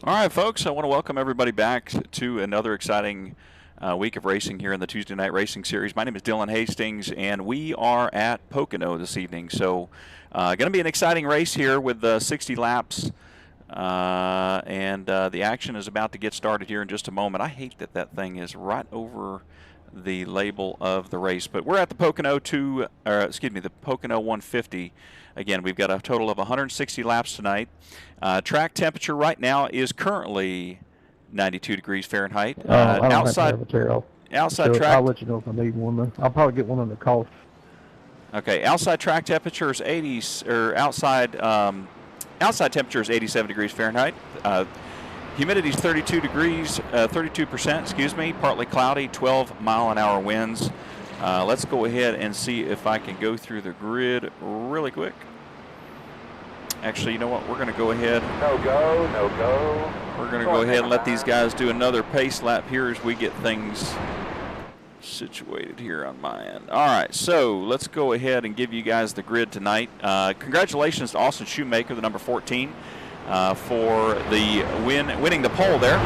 All right, folks, I want to welcome everybody back to another exciting week of racing here in the Tuesday Night Racing Series. My name is Dylan Hastings, and we are at Pocono this evening. So going to be an exciting race here with 60 laps, and the action is about to get started here in just a moment. I hate that that thing is right over the label of the race, but we're at the Pocono the Pocono 150. Again, we've got a total of 160 laps tonight. Track temperature right now is currently 92 degrees Fahrenheit. I don't outside, have to have a tail. outside So track. I'll let you know if I need one. I'll probably get one in the cost. Okay, outside track temperature is 80, or outside temperature is 87 degrees Fahrenheit. Humidity is 32%, excuse me, partly cloudy, 12-mile-an-hour winds. Let's go ahead and see if I can go through the grid really quick. Actually, you know what? We're going to go ahead. No go. We're going to go ahead and let these guys do another pace lap here as we get things situated here on my end. All right, so let's go ahead and give you guys the grid tonight. Congratulations to Austin Shoemaker, the number 14, for the winning the pole there.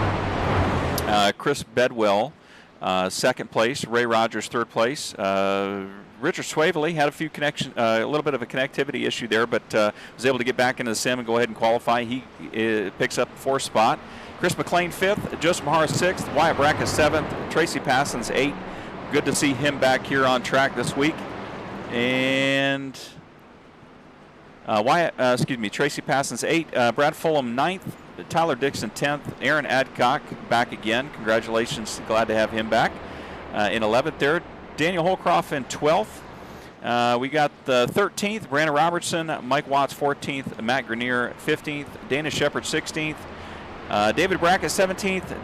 Chris Bedwell, second place. Ray Rogers, third place. Richard Swavely had a little bit of a connectivity issue there, but was able to get back into the sim and go ahead and qualify. He picks up the fourth spot. Chris McLean, fifth. Joseph Mahara, sixth. Wyatt Brackett, seventh. Tracy Passons, eighth. Good to see him back here on track this week. And Tracy Passons, 8. Brad Fulham, 9th. Tyler Dixon, 10th. Aaron Adcock back again. Congratulations. Glad to have him back. In 11th there. Daniel Holcroft in 12th. We got the 13th. Brandon Robertson. Mike Watts, 14th. Matt Grenier, 15th. Dana Shepard, 16th. David Brackett, 17th.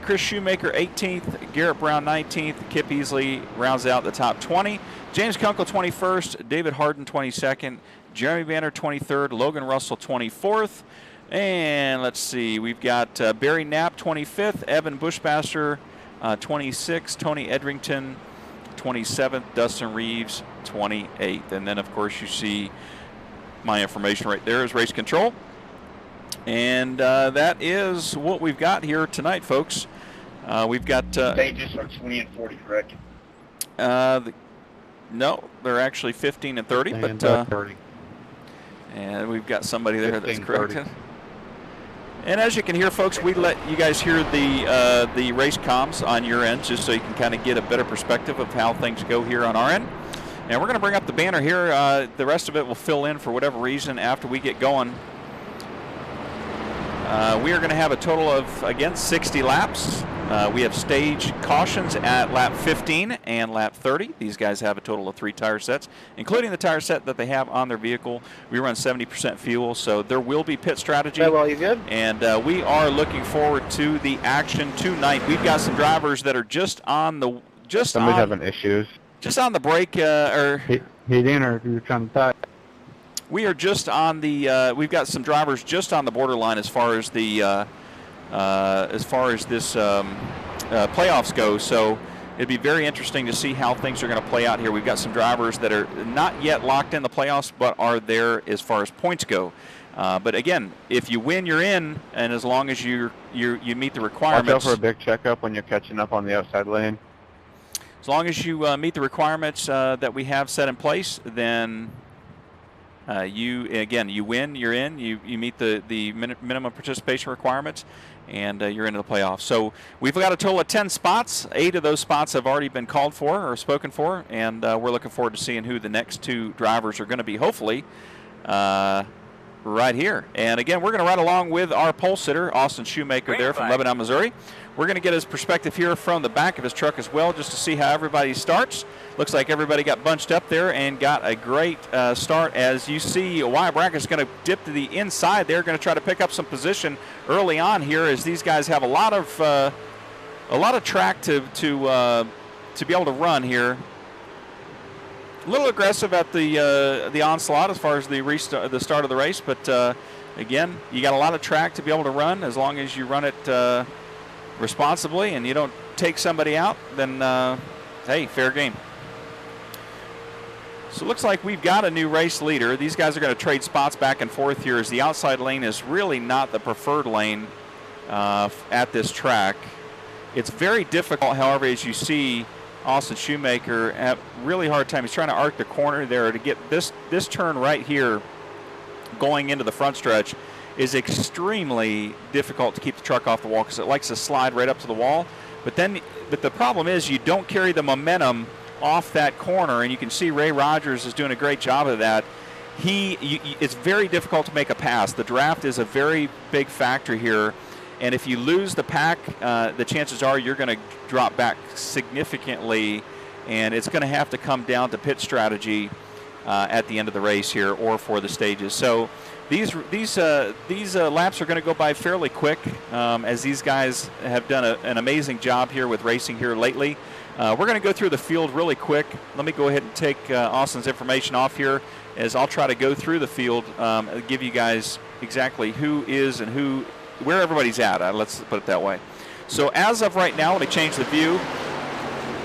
Chris Shoemaker, 18th. Garrett Brown, 19th. Kip Easley rounds out the top 20. James Kunkel, 21st. David Harden, 22nd. Jeremy Banner, 23rd. Logan Russell, 24th. And let's see, we've got Barry Knapp, 25th. Evan Bushmaster, 26th. Tony Edrington, 27th. Dustin Reeves, 28th. And then, of course, you see my information right there is race control. And that is what we've got here tonight, folks. We've got... Stages are 20 and 40, correct? No, they're actually 15 and 30. And but 30. And we've got somebody there 15, that's corrected. 30. And as you can hear, folks, we let you guys hear the race comms on your end, just so you can kind of get a better perspective of how things go here on our end. And we're going to bring up the banner here. The rest of it will fill in for whatever reason after we get going. We are going to have a total of, again, 60 laps. We have stage cautions at lap 15 and lap 30. These guys have a total of 3 tire sets, including the tire set that they have on their vehicle. We run 70% fuel, so there will be pit strategy. Well, you good? And we are looking forward to the action tonight. We've got some drivers that are just on the Somebody's having issues. just on the break Hit in, or if you're trying to tie. We are just on the. We've got some drivers just on the borderline as far as the this playoffs go. So it'd be very interesting to see how things are going to play out here. We've got some drivers that are not yet locked in the playoffs, but are there as far as points go. But again, if you win, you're in, and as long as you meet the requirements. Watch out for a big checkup when you're catching up on the outside lane. As long as you meet the requirements that we have set in place, then. You win, you're in, you meet the minimum participation requirements, and you're into the playoffs. So we've got a total of 10 spots. 8 of those spots have already been called for or spoken for, and we're looking forward to seeing who the next 2 drivers are going to be, hopefully, right here. And again, we're going to ride along with our pole sitter, Austin Shoemaker, there from Lebanon, Missouri. We're going to get his perspective here from the back of his truck as well, just to see how everybody starts. Looks like everybody got bunched up there and got a great start. As you see, Wyatt Brackett's going to dip to the inside. They're going to try to pick up some position early on here, as these guys have a lot of track to be able to run here. A little aggressive at the onslaught as far as the start of the race, but again, you got a lot of track to be able to run. As long as you run it responsibly and you don't take somebody out, then hey, fair game. So it looks like we've got a new race leader. These guys are going to trade spots back and forth here, as the outside lane is really not the preferred lane at this track. It's very difficult, however, as you see Austin Shoemaker have really hard time. He's trying to arc the corner there to get this turn right here going into the front stretch is extremely difficult to keep the truck off the wall because it likes to slide right up to the wall. But the problem is you don't carry the momentum off that corner, and you can see Ray Rogers is doing a great job of that. It's very difficult to make a pass. The draft is a very big factor here, and if you lose the pack, the chances are you're going to drop back significantly, and it's going to have to come down to pit strategy at the end of the race here or for the stages. So these laps are going to go by fairly quick as these guys have done an amazing job here with racing here lately. We're going to go through the field really quick. Let me go ahead and take Austin's information off here as I'll try to go through the field, give you guys exactly who is and where everybody's at. Let's put it that way. So as of right now, let me change the view.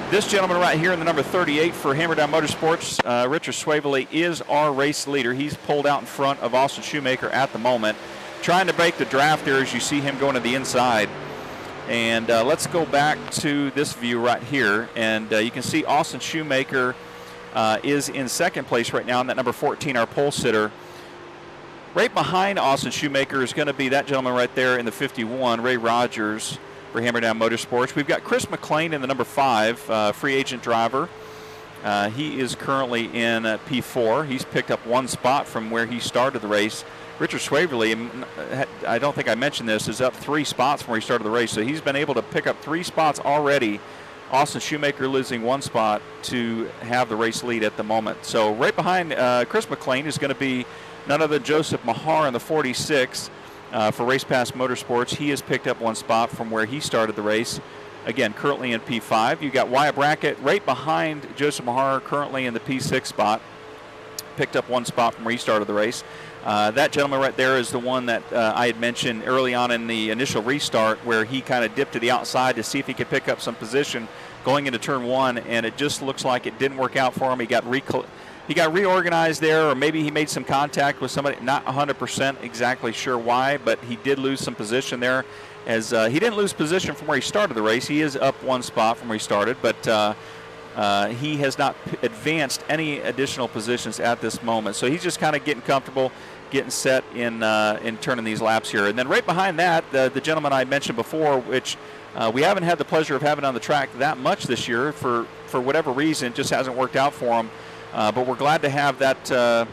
This gentleman right here in the number 38 for Hammer Down Motorsports, Richard Swavely, is our race leader. He's pulled out in front of Austin Shoemaker at the moment, trying to break the draft there as you see him going to the inside. And let's go back to this view right here, and you can see Austin Shoemaker is in second place right now in that number 14, our pole sitter. Right behind Austin Shoemaker is going to be that gentleman right there in the 51, Ray Rogers, for Hammer Down Motorsports. We've got Chris McLean in the number 5, free agent driver. He is currently in P4. He's picked up one spot from where he started the race. Richard Swavely, I don't think I mentioned this, is up 3 spots from where he started the race. So he's been able to pick up 3 spots already. Austin Shoemaker losing 1 spot to have the race lead at the moment. So right behind Chris McLean is going to be none other than Joseph Mahar in the 46. For Race Pass Motorsports, he has picked up 1 spot from where he started the race. Again, currently in P5. You got Wyatt Brackett right behind Joseph Mahar, currently in the P6 spot. Picked up 1 spot from where he started the race. That gentleman right there is the one that I had mentioned early on in the initial restart, where he kind of dipped to the outside to see if he could pick up some position going into turn 1, and it just looks like it didn't work out for him. He got reorganized there, or maybe he made some contact with somebody. Not 100% exactly sure why, but he did lose some position there. As he didn't lose position from where he started the race. He is up 1 spot from where he started, but he has not advanced any additional positions at this moment. So he's just kind of getting comfortable, getting set in turning these laps here. And then right behind that, the gentleman I mentioned before, which we haven't had the pleasure of having on the track that much this year for whatever reason, just hasn't worked out for him. But we're glad to have that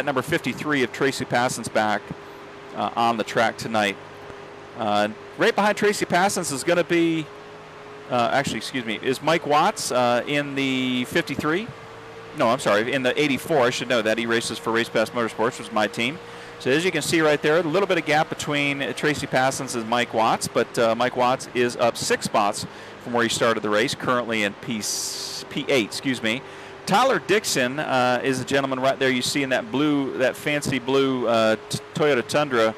number 53 of Tracy Passons back on the track tonight. Right behind Tracy Passons is going to be, is Mike Watts in the 53. No, I'm sorry, in the 84. I should know that. He races for Race Pass Motorsports, which is my team. So as you can see right there, a little bit of gap between Tracy Passons and Mike Watts, but Mike Watts is up 6 spots from where he started the race, currently in P8, Tyler Dixon is the gentleman right there you see in that fancy blue Toyota Tundra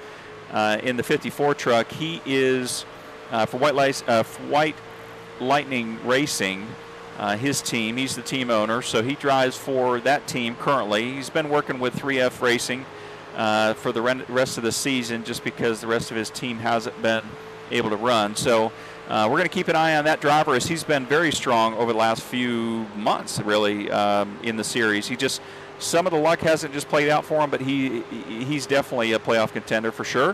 in the 54 truck. He is for White Lightning Racing, his team. He's the team owner, so he drives for that team currently. He's been working with 3F Racing for the rest of the season just because the rest of his team hasn't been able to run. So we're going to keep an eye on that driver as he's been very strong over the last few months, really, in the series. Some of the luck hasn't just played out for him, but he's definitely a playoff contender for sure.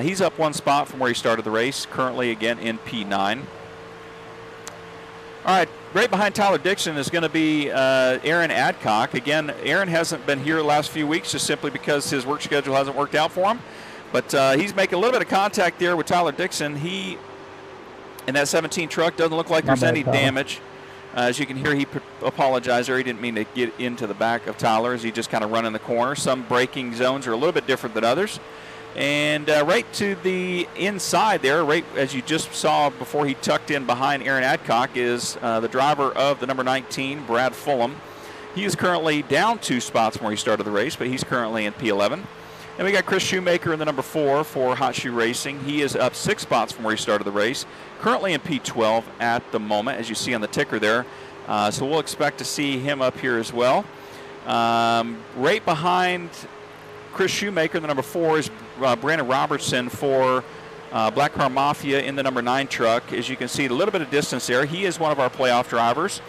He's up 1 spot from where he started the race, currently again in P9. All right, right behind Tyler Dixon is going to be Aaron Adcock. Again, Aaron hasn't been here the last few weeks just simply because his work schedule hasn't worked out for him. But he's making a little bit of contact there with Tyler Dixon. He, in that 17 truck, doesn't look like there's any damage. As you can hear, he apologized there. He didn't mean to get into the back of Tyler as he just kind of run in the corner. Some braking zones are a little bit different than others. And right to the inside there, right as you just saw before he tucked in behind Aaron Adcock, is the driver of the number 19, Brad Fulham. He is currently down 2 spots from where he started the race, but he's currently in P11. And we got Chris Shoemaker in the number 4 for Hot Shoe Racing. He is up 6 spots from where he started the race, currently in P12 at the moment, as you see on the ticker there. So we'll expect to see him up here as well. Right behind Chris Shoemaker, the number 4, is Brandon Robertson for Black Car Mafia in the number 9 truck. As you can see, a little bit of distance there. He is one of our playoff drivers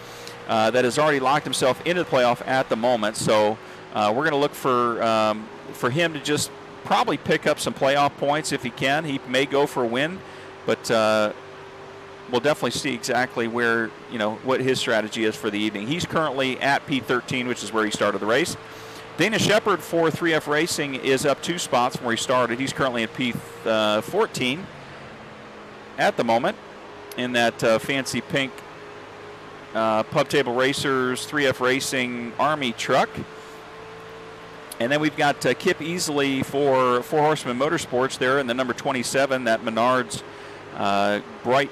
that has already locked himself into the playoff at the moment. So we're going to look for him to just probably pick up some playoff points if he can. He may go for a win, but we'll definitely see exactly where, what his strategy is for the evening. He's currently at P13, which is where he started the race. Dana Shepard for 3F Racing is up 2 spots from where he started. He's currently at P14 at the moment in that fancy pink Pub Table Racers 3F Racing Army truck. And then we've got Kip Easley for Four Horsemen Motorsports there in the number 27, that Menards bright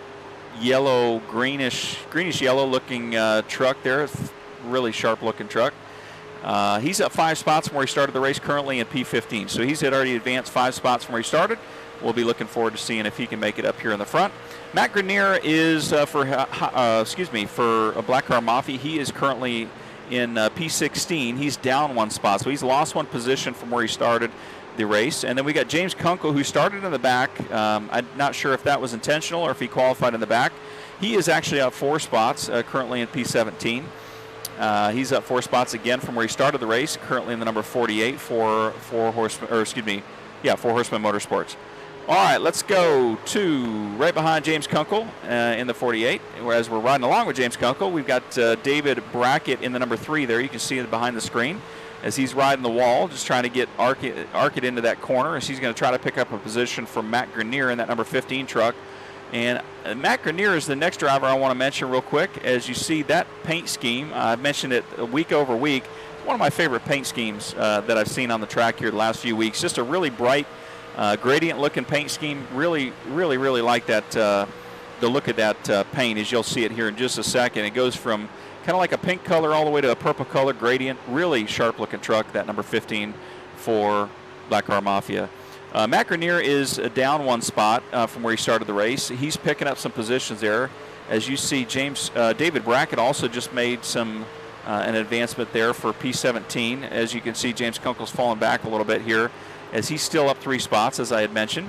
yellow, greenish yellow looking truck there. Really sharp looking truck. He's up 5 spots from where he started the race, currently in P15. So he's had already advanced 5 spots from where he started. We'll be looking forward to seeing if he can make it up here in the front. Matt Grenier is for Black Car Mafia. He is currently in P16. He's down 1 spot, so he's lost 1 position from where he started the race. And then we got James Kunkel, who started in the back. I'm not sure if that was intentional or if he qualified in the back. He is actually up 4 spots, currently in P17. He's up 4 spots again from where he started the race, currently in the number 48 for Four Horsemen Motorsports. All right, let's go to right behind James Kunkel in the 48. Whereas we're riding along with James Kunkel, we've got David Brackett in the number 3 there. You can see it behind the screen as he's riding the wall, just trying to arc it into that corner, as he's going to try to pick up a position from Matt Grenier in that number 15 truck. And Matt Grenier is the next driver I want to mention real quick. As you see that paint scheme, I've mentioned it week over week. It's one of my favorite paint schemes that I've seen on the track here the last few weeks. Just a really bright, gradient-looking paint scheme. Really like that. The look of that paint, as you'll see it here in just a second. It goes from kind of like a pink color all the way to a purple color gradient. Really sharp-looking truck, that number 15 for Black Car Mafia. Matt Grenier is down 1 spot from where he started the race. He's picking up some positions there. As you see, David Brackett also just made an advancement there for P17. As you can see, James Kunkel's fallen back a little bit here, as he's still up 3 spots, as I had mentioned.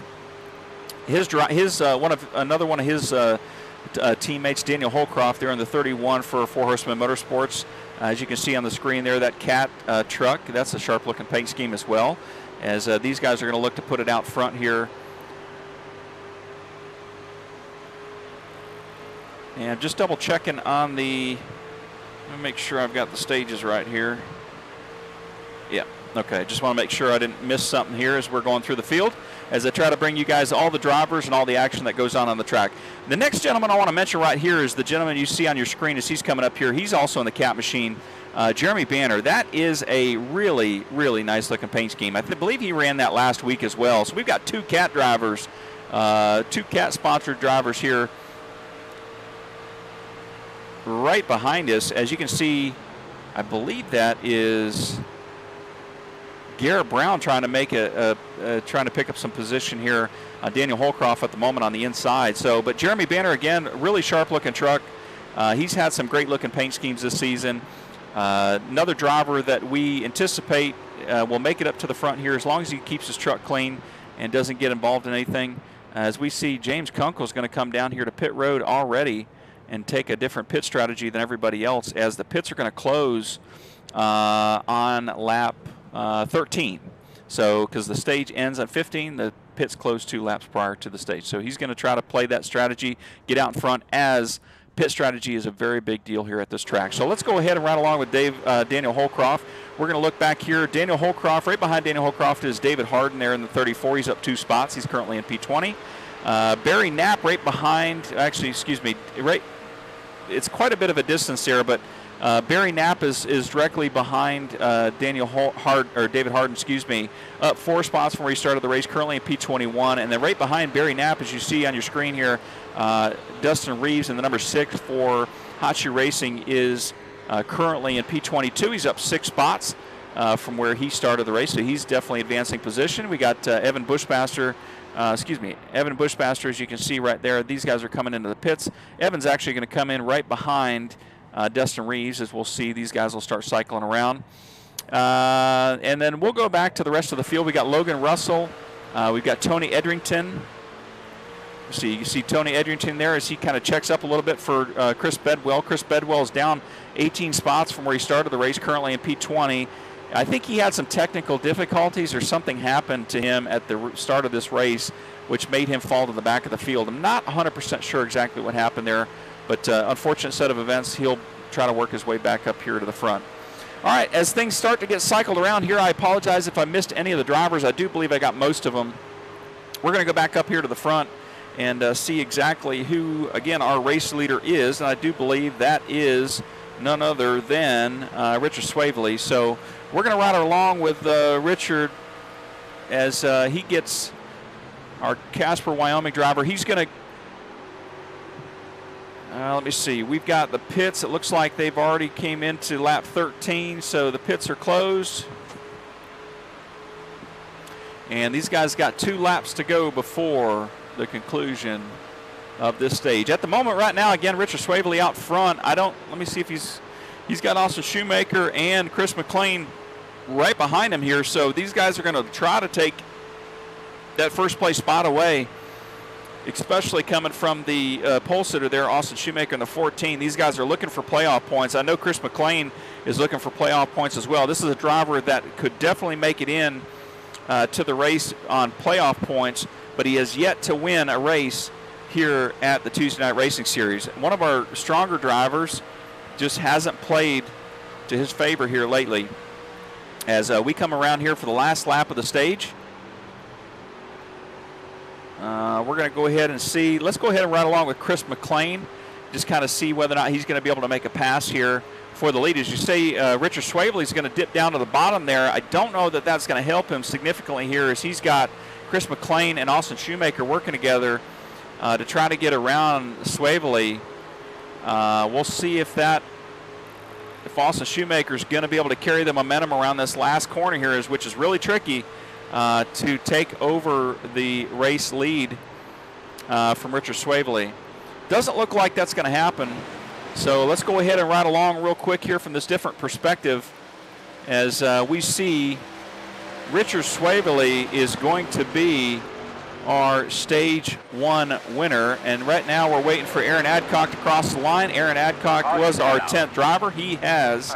Another one of his teammates, Daniel Holcroft, there in the 31 for Four Horsemen Motorsports. As you can see on the screen there, that Cat truck, that's a sharp-looking paint scheme as well. As these guys are going to look to put it out front here. And just double checking on the, let me make sure I've got the stages right here. Yeah, okay, just want to make sure I didn't miss something here as we're going through the field, as I try to bring you guys all the drivers and all the action that goes on the track. The next gentleman I want to mention right here is the gentleman you see on your screen as he's coming up here. He's also in the Cat machine. Jeremy Banner. That is a really nice looking paint scheme. I believe he ran that last week as well. So we've got 2 Cat drivers, 2 Cat sponsored drivers here right behind us. As you can see, I believe that is Garrett Brown trying to make trying to pick up some position here. Daniel Holcroft at the moment on the inside. But Jeremy Banner, again, really sharp looking truck. He's had some great looking paint schemes this season. Another driver that we anticipate will make it up to the front here as long as he keeps his truck clean and doesn't get involved in anything. As we see, James Kunkel is going to come down here to pit road already and take a different pit strategy than everybody else, as the pits are going to close on lap 13. So because the stage ends at 15, the pits close 2 laps prior to the stage. So he's going to try to play that strategy, get out in front, as pit strategy is a very big deal here at this track. So let's go ahead and ride along with Daniel Holcroft. We're going to look back here. Daniel Holcroft, right behind Daniel Holcroft is David Harden there in the 34. He's up 2 spots. He's currently in P20. Barry Knapp right behind, it's quite a bit of a distance there, but Barry Knapp is directly behind David Harden, up 4 spots from where he started the race, currently in P21. And then right behind Barry Knapp, as you see on your screen here, Dustin Reeves in the number 6 for Hot Shoe Racing is currently in P22. He's up 6 spots from where he started the race, so he's definitely advancing position. We got Evan Bushmaster, as you can see right there. These guys are coming into the pits. Evan's actually going to come in right behind Dustin Reeves, as we'll see. These guys will start cycling around. And then we'll go back to the rest of the field. We got Logan Russell. We've got Tony Edrington. You see Tony Edrington there as he kind of checks up a little bit for Chris Bedwell. Chris Bedwell is down 18 spots from where he started the race, currently in P20. I think he had some technical difficulties or something happened to him at the start of this race, which made him fall to the back of the field. I'm not 100% sure exactly what happened there, but unfortunate set of events. He'll try to work his way back up here to the front. All right, as things start to get cycled around here, I apologize if I missed any of the drivers. I do believe I got most of them. We're going to go back up here to the front and see exactly who, again, our race leader is. And I do believe that is none other than Richard Swavely. So we're going to ride along with Richard as he gets our Casper, Wyoming driver. He's going to, let me see. We've got the pits. It looks like they've already came into lap 13, so the pits are closed. And these guys got 2 laps to go before the conclusion of this stage. At the moment right now, again, Richard Swavely out front. Let me see if he's got Austin Shoemaker and Chris McLean right behind him here. So these guys are going to try to take that first place spot away, especially coming from the pole sitter there, Austin Shoemaker in the 14. These guys are looking for playoff points. I know Chris McLean is looking for playoff points as well. This is a driver that could definitely make it in to the race on playoff points, but he has yet to win a race here at the Tuesday Night Racing Series. One of our stronger drivers just hasn't played to his favor here lately. As we come around here for the last lap of the stage, we're going to go ahead and see. Let's go ahead and ride along with Chris McLean, just kind of see whether or not he's going to be able to make a pass here for the lead. As you say, Richard Swavely is going to dip down to the bottom there. I don't know that that's going to help him significantly here, as he's got Chris McLean and Austin Shoemaker working together to try to get around Swavely. We'll see if Austin Shoemaker is going to be able to carry the momentum around this last corner here, which is really tricky to take over the race lead from Richard Swavely. Doesn't look like that's going to happen. So let's go ahead and ride along real quick here from this different perspective as we see Richard Swavely is going to be our Stage 1 winner. And right now we're waiting for Aaron Adcock to cross the line. Aaron Adcock was our 10th driver. He has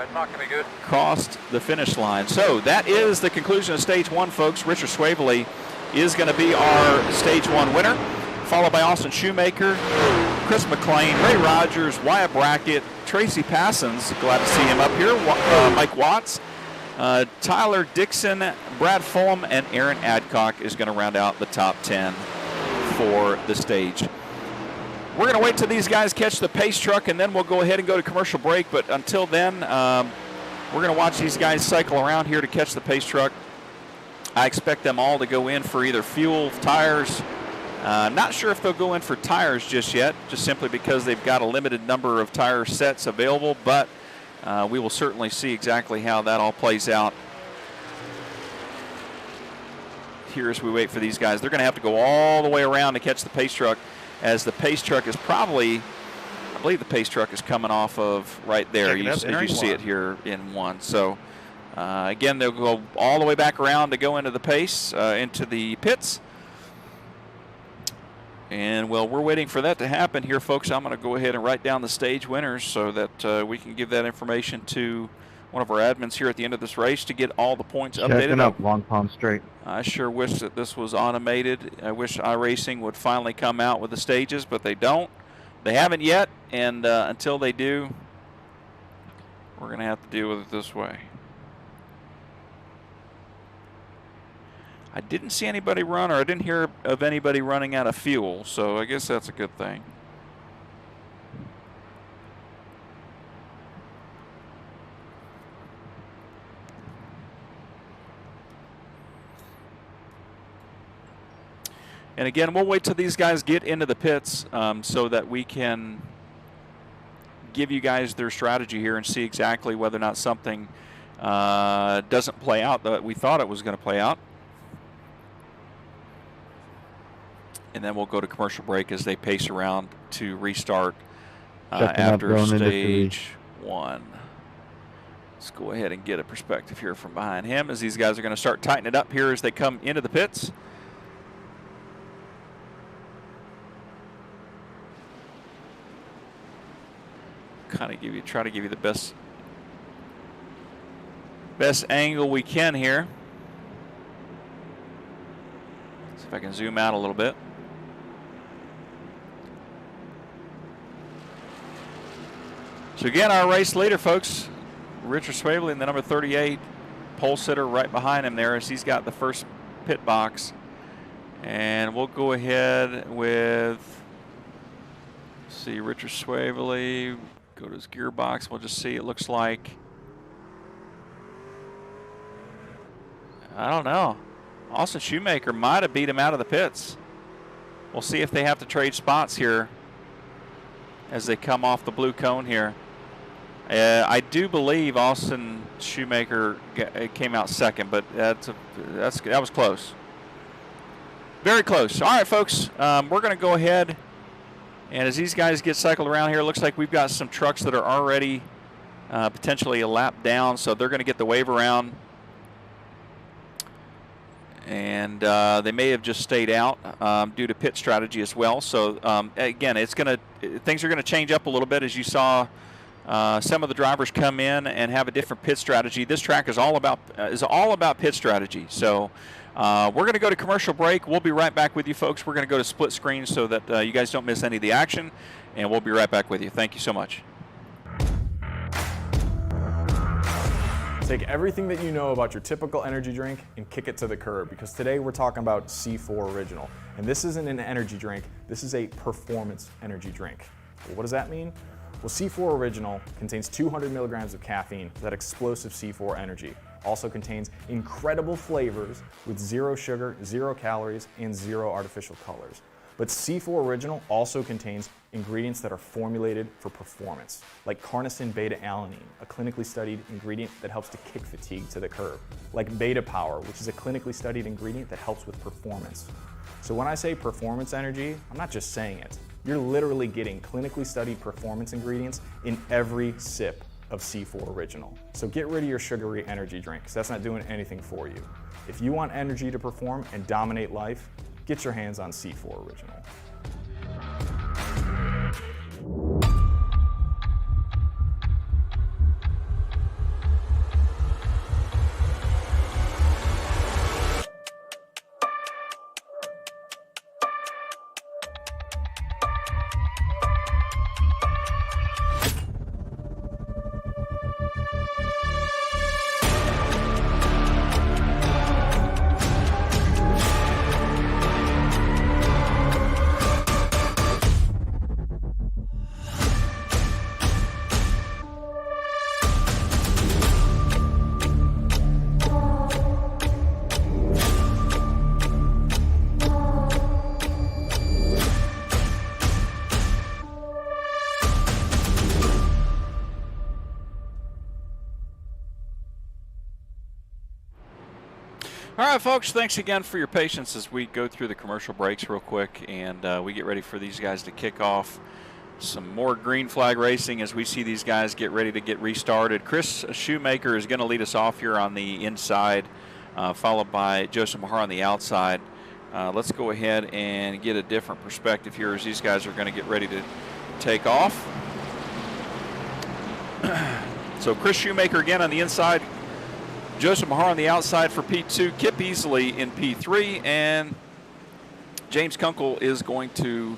crossed the finish line. So that is the conclusion of Stage 1, folks. Richard Swavely is going to be our Stage 1 winner, followed by Austin Shoemaker, Chris McLean, Ray Rogers, Wyatt Brackett, Tracy Passons, glad to see him up here, Mike Watts, Tyler Dixon, Brad Fulham, and Aaron Adcock is going to round out the top 10 for the stage. We're going to wait till these guys catch the pace truck, and then we'll go ahead and go to commercial break. But until then, we're going to watch these guys cycle around here to catch the pace truck. I expect them all to go in for either fuel, tires. Not sure if they'll go in for tires just yet, just simply because they've got a limited number of tire sets available, but we will certainly see exactly how that all plays out here as we wait for these guys. They're going to have to go all the way around to catch the pace truck, as the pace truck is probably, I believe the pace truck is coming off of right there. You see it here in 1. So again, they'll go all the way back around to go into the pace, into the pits. And, well, we're waiting for that to happen here, folks. I'm going to go ahead and write down the stage winners so that we can give that information to one of our admins here at the end of this race to get all the points updated. Checking up Long Pond Straight. I sure wish that this was automated. I wish iRacing would finally come out with the stages, but they don't. They haven't yet, and until they do, we're going to have to deal with it this way. I didn't see anybody run, or I didn't hear of anybody running out of fuel, so I guess that's a good thing. And again, we'll wait till these guys get into the pits so that we can give you guys their strategy here and see exactly whether or not something doesn't play out that we thought it was going to play out. And then we'll go to commercial break as they pace around to restart after stage 1. Let's go ahead and get a perspective here from behind him as these guys are going to start tightening it up here as they come into the pits. Try to give you the best angle we can here. See if I can zoom out a little bit. So again, our race leader, folks, Richard Swavely in the number 38 pole sitter right behind him there as he's got the first pit box. And we'll go ahead with, see, Richard Swavely, go to his gearbox. We'll just see, it looks like, I don't know, Austin Shoemaker might have beat him out of the pits. We'll see if they have to trade spots here as they come off the blue cone here. I do believe Austin Shoemaker came out second, but that was close. Very close. All right, folks, we're going to go ahead, and as these guys get cycled around here, it looks like we've got some trucks that are already potentially a lap down, so they're going to get the wave around. And they may have just stayed out due to pit strategy as well. So again, things are going to change up a little bit as you saw some of the drivers come in and have a different pit strategy. This track is all about pit strategy. So we're going to go to commercial break. We'll be right back with you, folks. We're going to go to split screen so that you guys don't miss any of the action, and we'll be right back with you. Thank you so much. Take everything that you know about your typical energy drink and kick it to the curb, because today we're talking about C4 Original. And this isn't an energy drink, this is a performance energy drink. Well, what does that mean? Well, C4 Original contains 200 milligrams of caffeine, that explosive C4 energy. Also contains incredible flavors with 0 sugar, 0 calories, and 0 artificial colors. But C4 Original also contains ingredients that are formulated for performance, like carnosine beta-alanine, a clinically studied ingredient that helps to kick fatigue to the curb, like Beta Power, which is a clinically studied ingredient that helps with performance. So when I say performance energy, I'm not just saying it. You're literally getting clinically studied performance ingredients in every sip of C4 Original. So get rid of your sugary energy drink, because that's not doing anything for you. If you want energy to perform and dominate life, get your hands on C4 Original. All right, folks, thanks again for your patience as we go through the commercial breaks real quick, and we get ready for these guys to kick off some more green flag racing as we see these guys get ready to get restarted. Chris Shoemaker is going to lead us off here on the inside, followed by Joseph Mahar on the outside. Let's go ahead and get a different perspective here as these guys are going to get ready to take off. So Chris Shoemaker again on the inside, Joseph Mahar on the outside for P2, Kip Easley in P3, and James Kunkel is going to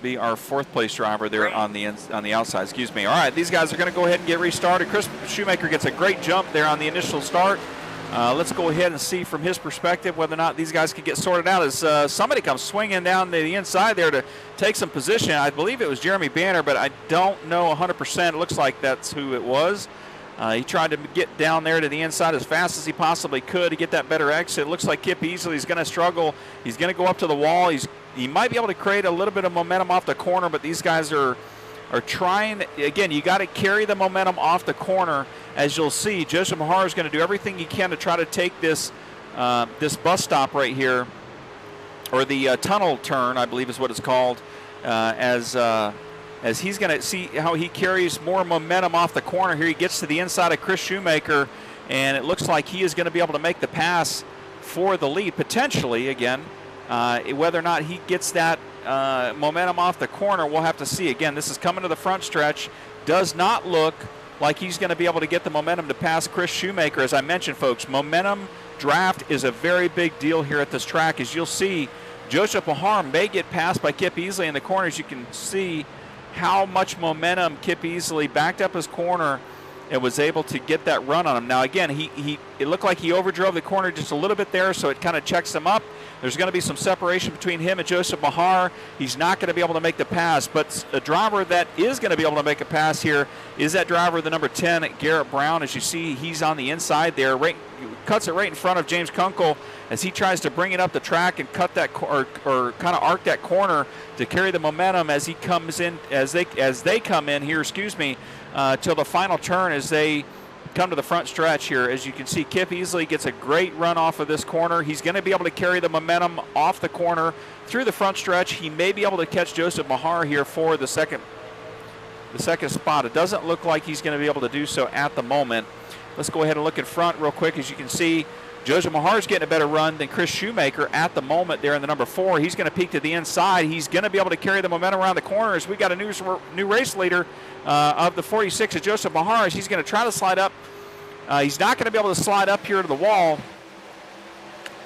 be our fourth place driver there on the outside. Excuse me. All right, these guys are going to go ahead and get restarted. Chris Shoemaker gets a great jump there on the initial start. Let's go ahead and see from his perspective whether or not these guys can get sorted out as somebody comes swinging down the inside there to take some position. I believe it was Jeremy Banner, but I don't know 100%. It looks like that's who it was. He tried to get down there to the inside as fast as he possibly could to get that better exit. It looks like Kip Easley is going to struggle. He's going to go up to the wall. He might be able to create a little bit of momentum off the corner, but these guys are trying. Again, you got to carry the momentum off the corner. As you'll see, Joseph Mahar is going to do everything he can to try to take this bus stop right here, or the tunnel turn, I believe is what it's called, as as he's going to see how he carries more momentum off the corner. Here he gets to the inside of Chris Shoemaker, and it looks like he is going to be able to make the pass for the lead, potentially, again. Whether or not he gets that momentum off the corner, we'll have to see. Again, this is coming to the front stretch. Does not look like he's going to be able to get the momentum to pass Chris Shoemaker. As I mentioned, folks, momentum draft is a very big deal here at this track. As you'll see, Joseph Mahar may get passed by Kip Easley in the corners. You can see how much momentum Kip Easley backed up his corner and was able to get that run on him. Now, again, it looked like he overdrove the corner just a little bit there, so it kind of checks him up. There's going to be some separation between him and Joseph Mahar. He's not going to be able to make the pass, but a driver that is going to be able to make a pass here is that driver, the number 10, Garrett Brown. As you see, he's on the inside there, cuts it right in front of James Kunkel as he tries to bring it up the track and cut that or kind of arc that corner to carry the momentum as he comes in, as they come in here, till the final turn as they come to the front stretch here. As you can see, Kip Easley gets a great run off of this corner. He's going to be able to carry the momentum off the corner through the front stretch. He may be able to catch Joseph Mahar here for the second spot. It doesn't look like he's going to be able to do so at the moment. Let's go ahead and look in front real quick. As you can see, Joseph Mahar's getting a better run than Chris Shoemaker at the moment there in the number 4. He's going to peek to the inside. He's going to be able to carry the momentum around the corners. We got a new race leader of the 46 of Joseph Mahar. He's going to try to slide up. He's not going to be able to slide up here to the wall.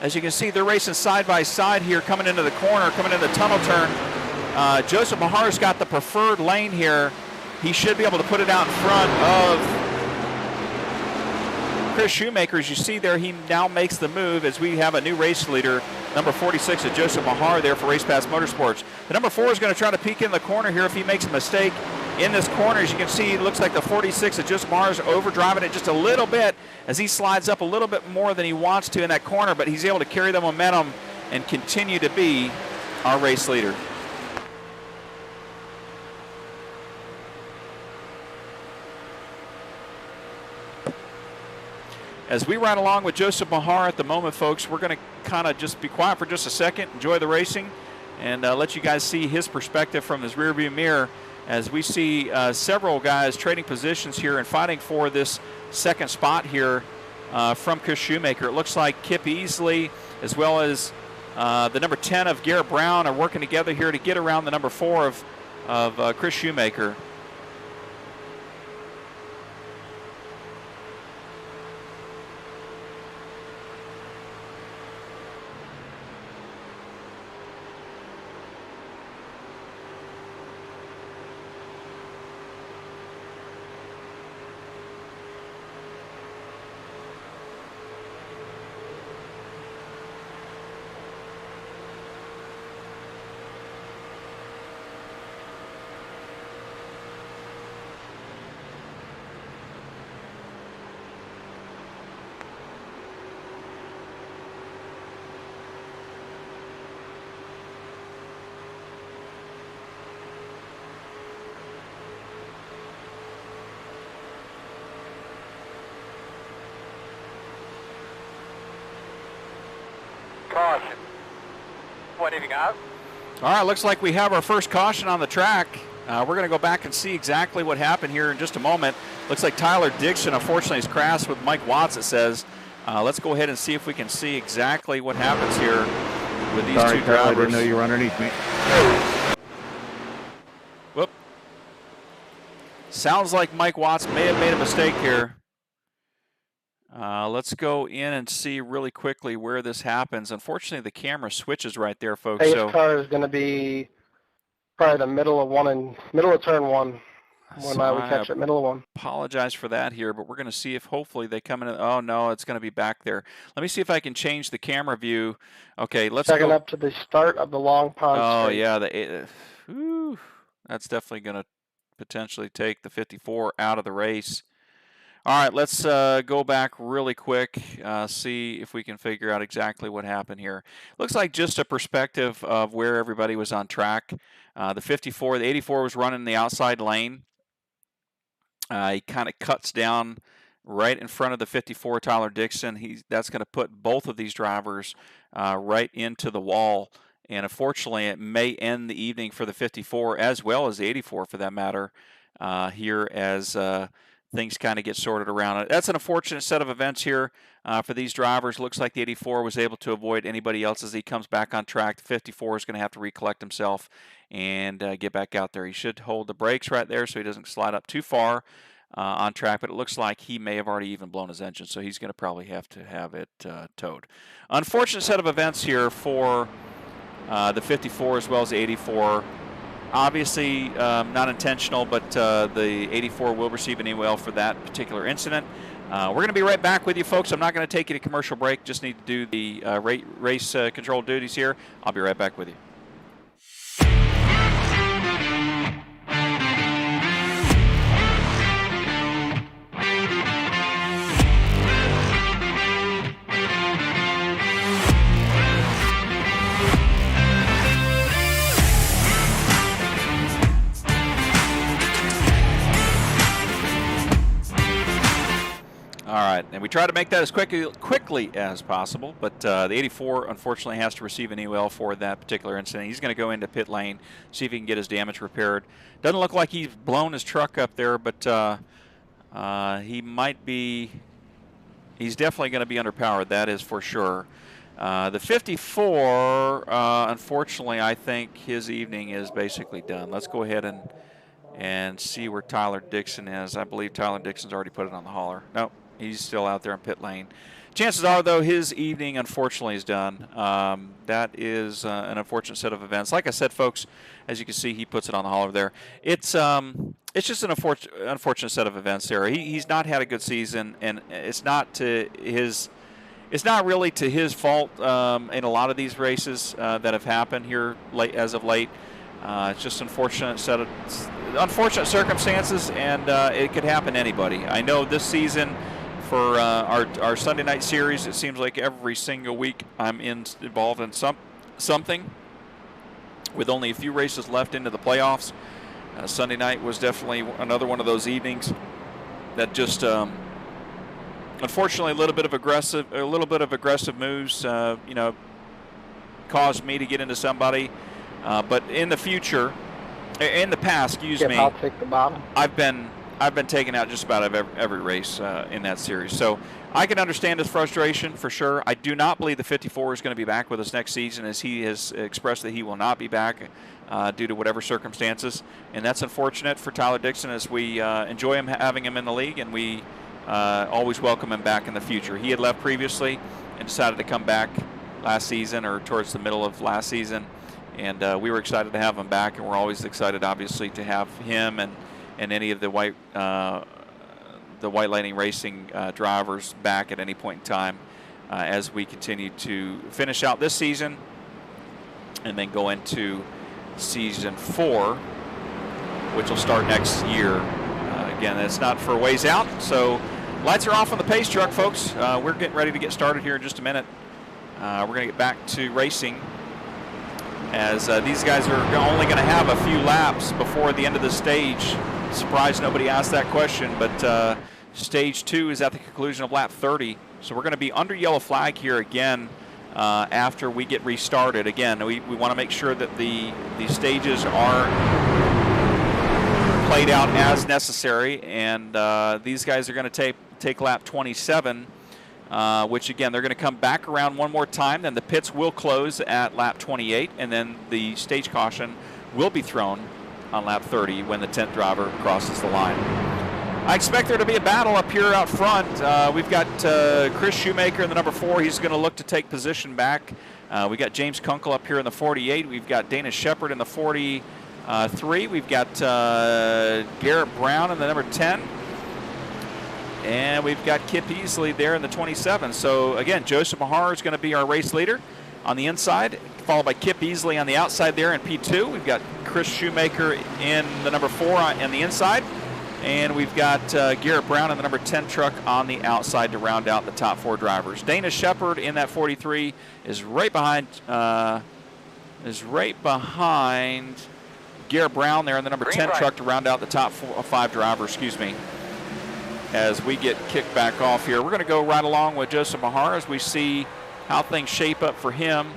As you can see, they're racing side by side here, coming into the corner, coming into the tunnel turn. Joseph Mahar's got the preferred lane here. He should be able to put it out in front of Chris Shoemaker. As you see there, he now makes the move as we have a new race leader, number 46 of Joseph Mahar there for Race Pass Motorsports. The number 4 is going to try to peek in the corner here if he makes a mistake in this corner. As you can see, it looks like the 46 of Joseph Mahar is overdriving it just a little bit as he slides up a little bit more than he wants to in that corner, but he's able to carry the momentum and continue to be our race leader. As we ride along with Joseph Mahar at the moment, folks, we're going to kind of just be quiet for just a second, enjoy the racing, and let you guys see his perspective from his rearview mirror as we see several guys trading positions here and fighting for this second spot here from Chris Shoemaker. It looks like Kip Easley as well as the number 10 of Garrett Brown are working together here to get around the number 4 of Chris Shoemaker. Caution. What have you got? All right, looks like we have our first caution on the track. We're going to go back and see exactly what happened here in just a moment. Looks like Tyler Dixon, unfortunately, has crashed with Mike Watts, it says. Let's go ahead and see if we can see exactly what happens here with these two drivers. I didn't know you were underneath me. Whoop. Sounds like Mike Watts may have made a mistake here. Let's go in and see really quickly where this happens. Unfortunately, the camera switches right there, folks. His so car is going to be probably the middle of turn 1 when we catch it, middle of 1. Apologize for that here, but we're going to see if hopefully they come in. Oh, no, it's going to be back there. Let me see if I can change the camera view. Okay, let's Second go. up to the start of the long pond. Oh, straight. yeah. That's definitely going to potentially take the 54 out of the race. All right, let's go back really quick, see if we can figure out exactly what happened here. Looks like just a perspective of where everybody was on track. The 84 was running the outside lane. He kind of cuts down right in front of the 54, Tyler Dixon. That's going to put both of these drivers right into the wall. And unfortunately, it may end the evening for the 54 as well as the 84 for that matter here as things kind of get sorted around. That's an unfortunate set of events here for these drivers. Looks like the 84 was able to avoid anybody else as he comes back on track. The 54 is going to have to recollect himself and get back out there. He should hold the brakes right there so he doesn't slide up too far on track, but it looks like he may have already even blown his engine, so he's going to probably have to have it towed. Unfortunate set of events here for the 54 as well as the 84. Obviously not intentional, but the 84 will receive an email for that particular incident. We're going to be right back with you, folks. I'm not going to take you to commercial break. Just need to do the race control duties here. I'll be right back with you. All right, and we try to make that as quickly as possible, but the 84 unfortunately has to receive an EOL for that particular incident. He's going to go into pit lane, see if he can get his damage repaired. Doesn't look like he's blown his truck up there, but he might be. He's definitely going to be underpowered, that is for sure. The 54, unfortunately, I think his evening is basically done. Let's go ahead and see where Tyler Dixon is. I believe Tyler Dixon's already put it on the hauler. Nope. He's still out there in pit lane. Chances are, though, his evening, unfortunately, is done. That is an unfortunate set of events. Like I said, folks, as you can see, he puts it on the hauler there. It's just an unfortunate set of events there. He's not had a good season, and it's not really to his fault in a lot of these races that have happened here as of late. It's just unfortunate circumstances, and it could happen to anybody. I know this season, for our Sunday night series, it seems like every single week I'm involved in something. With only a few races left into the playoffs, Sunday night was definitely another one of those evenings that just, unfortunately, a little bit of aggressive moves, caused me to get into somebody. But in the past, excuse me, I'll take the bottom. I've been taken out just about every race in that series. So I can understand his frustration for sure. I do not believe the 54 is going to be back with us next season, as he has expressed that he will not be back due to whatever circumstances. And that's unfortunate for Tyler Dixon, as we enjoy having him in the league, and we always welcome him back in the future. He had left previously and decided to come back last season, or towards the middle of last season. And we were excited to have him back, and we're always excited, obviously, to have him and any of the White Lightning Racing drivers back at any point in time as we continue to finish out this season and then go into season 4, which will start next year. Again, it's not for a ways out, so lights are off on the pace truck, folks. We're getting ready to get started here in just a minute. We're going to get back to racing, as these guys are only going to have a few laps before the end of the stage. Surprised nobody asked that question, but stage 2 is at the conclusion of lap 30. So we're going to be under yellow flag here again after we get restarted. Again, we want to make sure that the stages are played out as necessary, and these guys are going to take lap 27. Which, again, they're going to come back around one more time. Then the pits will close at lap 28, and then the stage caution will be thrown on lap 30 when the 10th driver crosses the line. I expect there to be a battle up here out front. We've got Chris Shoemaker in the number 4. He's going to look to take position back. We got James Kunkel up here in the 48. We've got Dana Shepard in the 43. We've got Garrett Brown in the number 10. And we've got Kip Easley there in the 27. So, again, Joseph Mahar is going to be our race leader on the inside, followed by Kip Easley on the outside there in P2. We've got Chris Shoemaker in the number 4 on the inside. And we've got Garrett Brown in the number 10 truck on the outside to round out the top 4 drivers. Dana Shepard in that 43 is right behind Garrett Brown there in the number 10 truck to round out the top 5 drivers, as we get kicked back off here. We're going to go right along with Joseph Mahar as we see how things shape up for him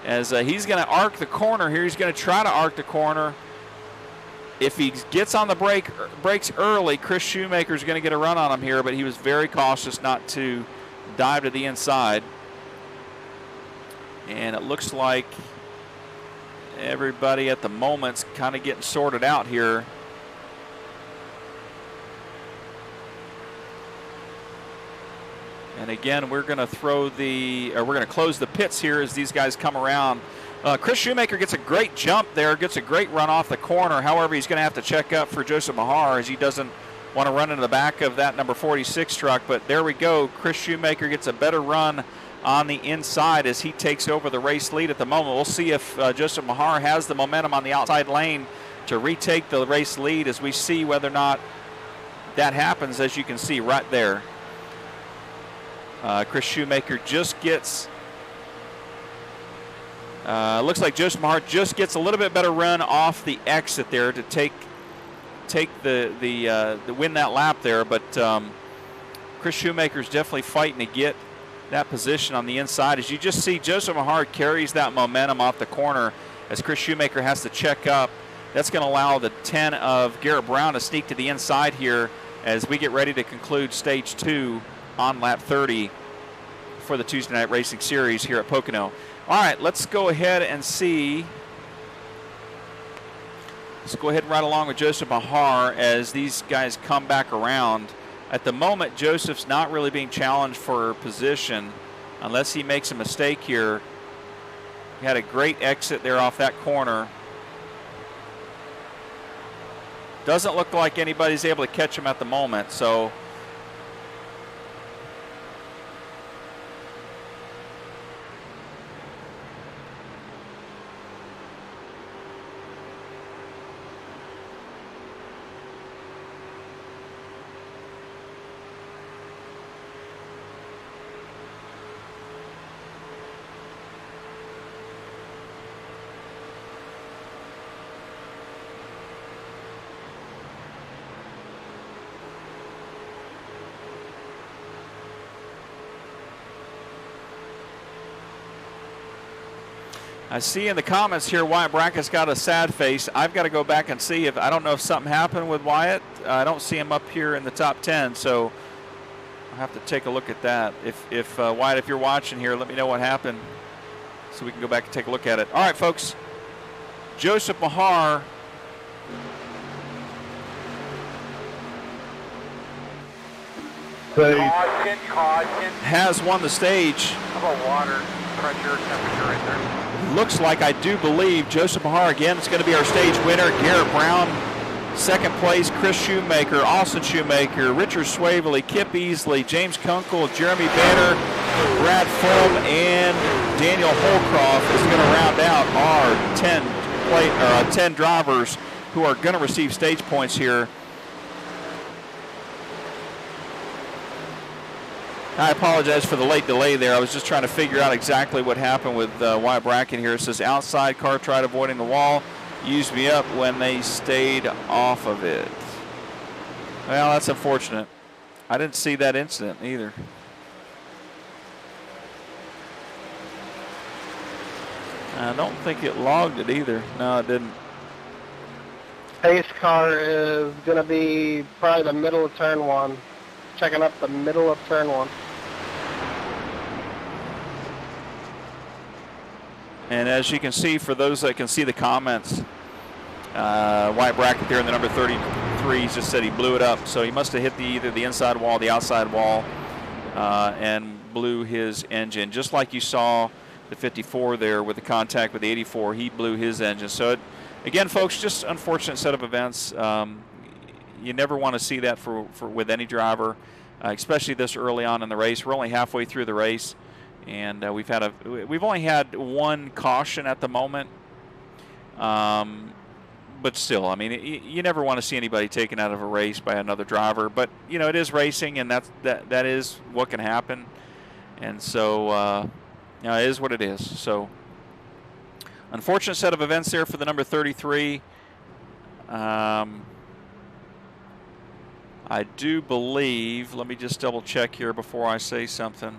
as he's going to arc the corner here. He's going to try to arc the corner. If he gets on the brakes early, Chris Shoemaker's going to get a run on him here, but he was very cautious not to dive to the inside. And it looks like everybody at the moment's kind of getting sorted out here. And again, we're going to close the pits here as these guys come around. Chris Shoemaker gets a great jump there, gets a great run off the corner. However, he's going to have to check up for Joseph Mahar as he doesn't want to run into the back of that number 46 truck. But there we go. Chris Shoemaker gets a better run on the inside as he takes over the race lead at the moment. We'll see if Joseph Mahar has the momentum on the outside lane to retake the race lead as we see whether or not that happens, as you can see right there. Chris Shoemaker just gets, looks like Joseph Mahar just gets a little bit better run off the exit there to take the win that lap there. But Chris Shoemaker's definitely fighting to get that position on the inside. As you just see, Joseph Mahar carries that momentum off the corner as Chris Shoemaker has to check up. That's going to allow the 10 of Garrett Brown to sneak to the inside here as we get ready to conclude stage 2 on lap 30 for the Tuesday Night Racing Series here at Pocono. All right, let's go ahead and see. Let's go ahead and ride along with Joseph Mahar as these guys come back around. At the moment, Joseph's not really being challenged for position unless he makes a mistake here. He had a great exit there off that corner. Doesn't look like anybody's able to catch him at the moment, so I see in the comments here Wyatt Brackett's got a sad face. I've got to go back and see if, I don't know if something happened with Wyatt. I don't see him up here in the top 10, so I'll have to take a look at that. If Wyatt, if you're watching here, let me know what happened so we can go back and take a look at it. All right, folks. Joseph Mahar has won the stage. How about water pressure, temperature right there? Looks like, I do believe, Joseph Mahar again is going to be our stage winner. Garrett Brown, second place. Chris Shoemaker, Austin Shoemaker, Richard Swavely, Kip Easley, James Kunkel, Jeremy Banner, Brad Fulham, and Daniel Holcroft is going to round out our 10 drivers who are going to receive stage points here. I apologize for the late delay there. I was just trying to figure out exactly what happened with Wyatt Bracken here. It says outside car tried avoiding the wall. Used me up when they stayed off of it. Well, that's unfortunate. I didn't see that incident either. I don't think it logged it either. No, it didn't. Pace car is going to be probably the middle of turn 1. Checking up the middle of turn 1. And as you can see, for those that can see the comments, Wyatt Brackett there in the number 33 just said he blew it up. So he must have hit either the inside wall, the outside wall, and blew his engine. Just like you saw the 54 there with the contact with the 84, he blew his engine. So again, folks, just unfortunate set of events. You never want to see that with any driver, especially this early on in the race. We're only halfway through the race, and we've only had one caution at the moment. But still, I mean, you never want to see anybody taken out of a race by another driver. But you know, it is racing, and that is what can happen. And so, you know, it is what it is. So, unfortunate set of events there for the number 33. I do believe, let me just double check here before I say something.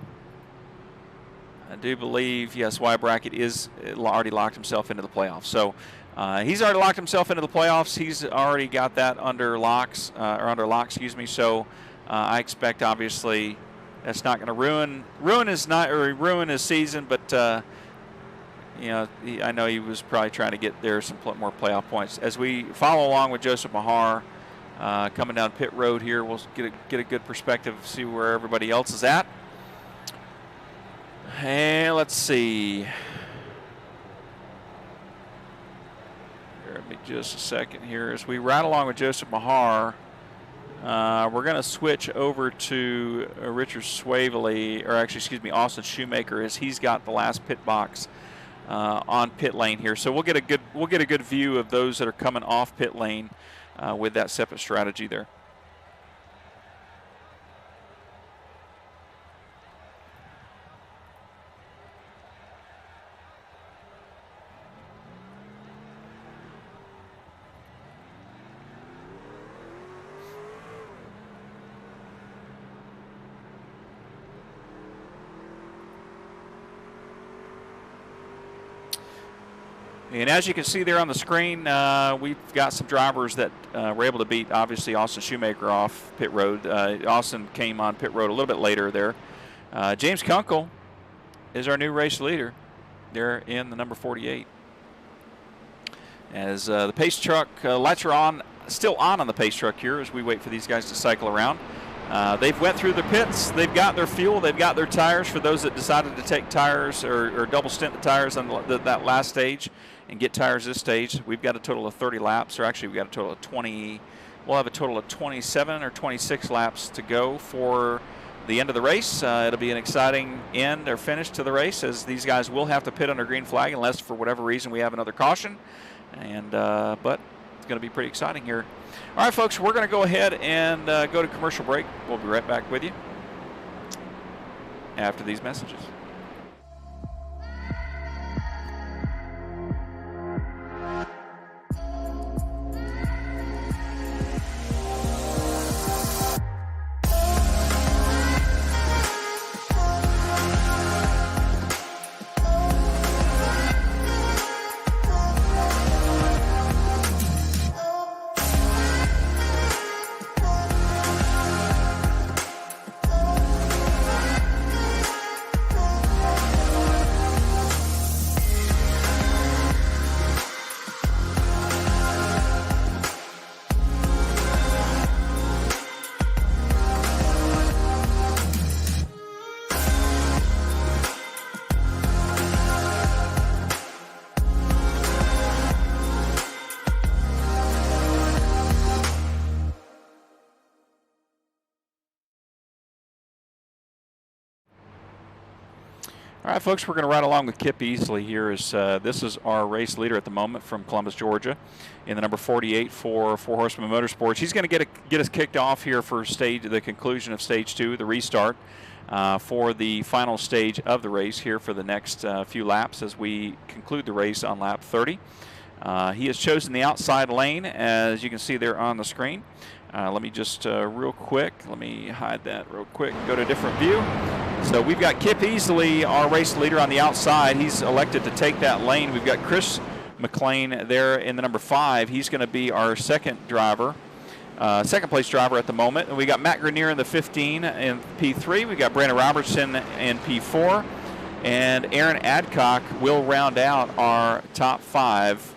I do believe, yes, Y Bracket is already locked himself into the playoffs. So he's already locked himself into the playoffs. He's already got that under locks, under lock, excuse me. So I expect, obviously, that's not going to ruin his season. But you know, I know he was probably trying to get there some more playoff points. As we follow along with Joseph Mahar coming down pit road here, we'll get a good perspective, see where everybody else is at. And let's see. Give me just a second here. As we ride along with Joseph Mahar, we're going to switch over to Richard Swavely, or actually, excuse me, Austin Shoemaker, as he's got the last pit box on pit lane here. So we'll get a good view of those that are coming off pit lane with that separate strategy there. And as you can see there on the screen, we've got some drivers that were able to beat, obviously, Austin Shoemaker off pit road. Austin came on pit road a little bit later there. James Kunkel is our new race leader there in the number 48. As the pace truck lights are still on the pace truck here as we wait for these guys to cycle around. They've went through their pits. They've got their fuel. They've got their tires for those that decided to take tires or double stint the tires on that last stage and get tires this stage. We've got a total of 30 laps, or actually we've got a total of 20. We'll have a total of 27 or 26 laps to go for the end of the race. It'll be an exciting end or finish to the race, as these guys will have to pit under green flag unless for whatever reason we have another caution. And but it's going to be pretty exciting here. All right, folks, we're going to go ahead and go to commercial break. We'll be right back with you after these messages. All right, folks, we're going to ride along with Kip Easley here. As this is our race leader at the moment from Columbus, Georgia, in the number 48 for Four Horsemen Motorsports. He's going to get us kicked off here for the conclusion of stage 2, the restart, for the final stage of the race here for the next few laps as we conclude the race on lap 30. He has chosen the outside lane, as you can see there on the screen. Let me just real quick, let me hide that real quick and go to a different view. So we've got Kip Easley, our race leader, on the outside. He's elected to take that lane. We've got Chris McLean there in the number 5. He's going to be our second place driver at the moment. And we got Matt Grenier in the 15 in P3. We got Brandon Robertson in P4. And Aaron Adcock will round out our top 5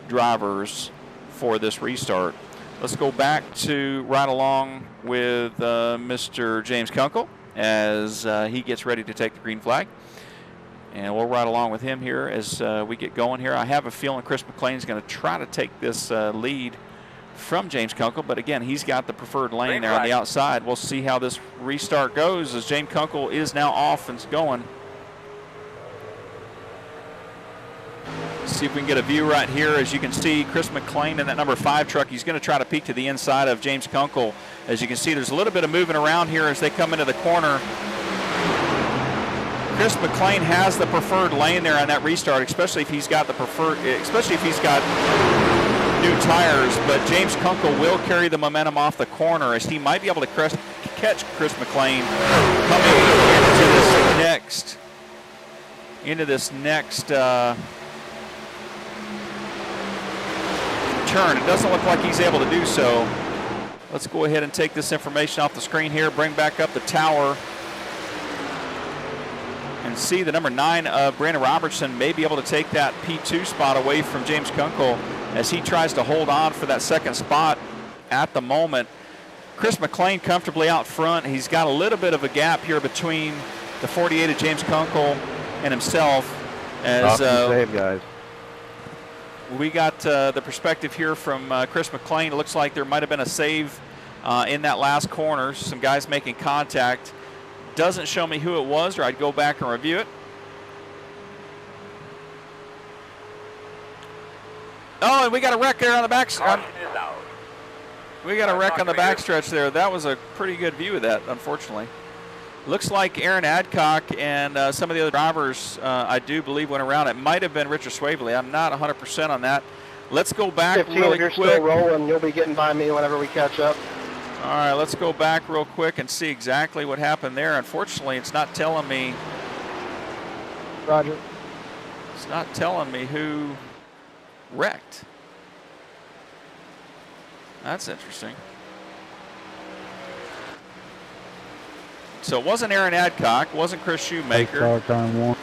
drivers for this restart. Let's go back to ride along with Mr. James Kunkel as he gets ready to take the green flag. And we'll ride along with him here as we get going here. I have a feeling Chris McLean's going to try to take this lead from James Kunkel, but again, he's got the preferred lane there on the outside. We'll see how this restart goes as James Kunkel is now off and going. See if we can get a view right here. As you can see, Chris McLean in that number 5 truck. He's going to try to peek to the inside of James Kunkel. As you can see, there's a little bit of moving around here as they come into the corner. Chris McLean has the preferred lane there on that restart, especially if he's got new tires. But James Kunkel will carry the momentum off the corner as he might be able to catch Chris McLean coming into this next into this next turn. It doesn't look like he's able to do so. Let's go ahead and take this information off the screen here, bring back up the tower, and see the number 9 of Brandon Robertson may be able to take that P2 spot away from James Kunkel as he tries to hold on for that second spot at the moment. Chris McLean comfortably out front. He's got a little bit of a gap here between the 48 of James Kunkel and himself. As save, guys. we got the perspective here from Chris McLean. It looks like there might have been a save in that last corner. Some guys making contact. Doesn't show me who it was, or I'd go back and review it. Oh, and we got a wreck there on the back. We got a wreck on the backstretch there. That was a pretty good view of that, unfortunately. Looks like Aaron Adcock and some of the other drivers, I do believe, went around. It might have been Richard Swavely. I'm not 100% on that. Let's go back 15, really if you're quick. still rolling, you'll be getting by me whenever we catch up. All right, let's go back real quick and see exactly what happened there. Unfortunately, it's not telling me. Roger. It's not telling me who wrecked. That's interesting. So it wasn't Aaron Adcock, wasn't Chris Shoemaker. Start time 1.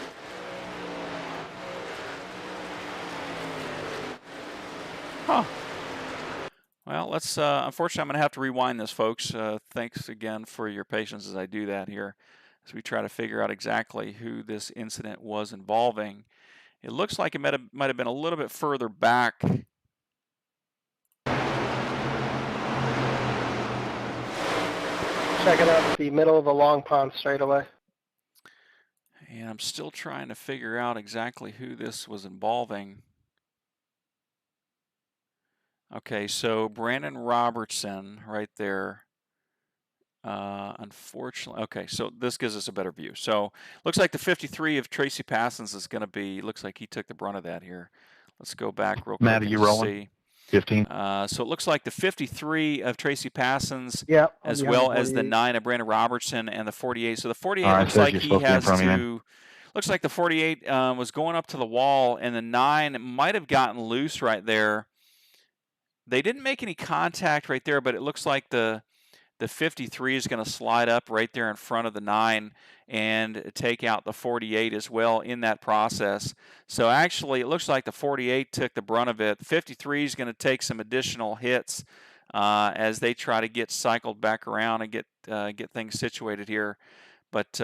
Huh. Well, let's, unfortunately, I'm going to have to rewind this, folks. Thanks again for your patience as I do that here, as we try to figure out exactly who this incident was involving. It looks like it might have been a little bit further back. Checking out the middle of the long pond straightaway. And I'm still trying to figure out exactly who this was involving. Okay, so Brandon Robertson right there. Unfortunately, okay, so this gives us a better view. So looks like the 53 of Tracy Passons is going to be, looks like he took the brunt of that here. Let's go back real quick. Matt, are you rolling? See. 15. So it looks like the 53 of Tracy Passons, Yeah, as well as the 9 of Brandon Robertson and the 48. So the 48 right, looks says like you're he supposed to be in has front of me, to. Looks like the 48 was going up to the wall, and the 9 might have gotten loose right there. They didn't make any contact right there, but it looks like the 53 is going to slide up right there in front of the 9 and take out the 48 as well in that process. So actually, it looks like the 48 took the brunt of it. The 53 is going to take some additional hits as they try to get cycled back around and get things situated here. But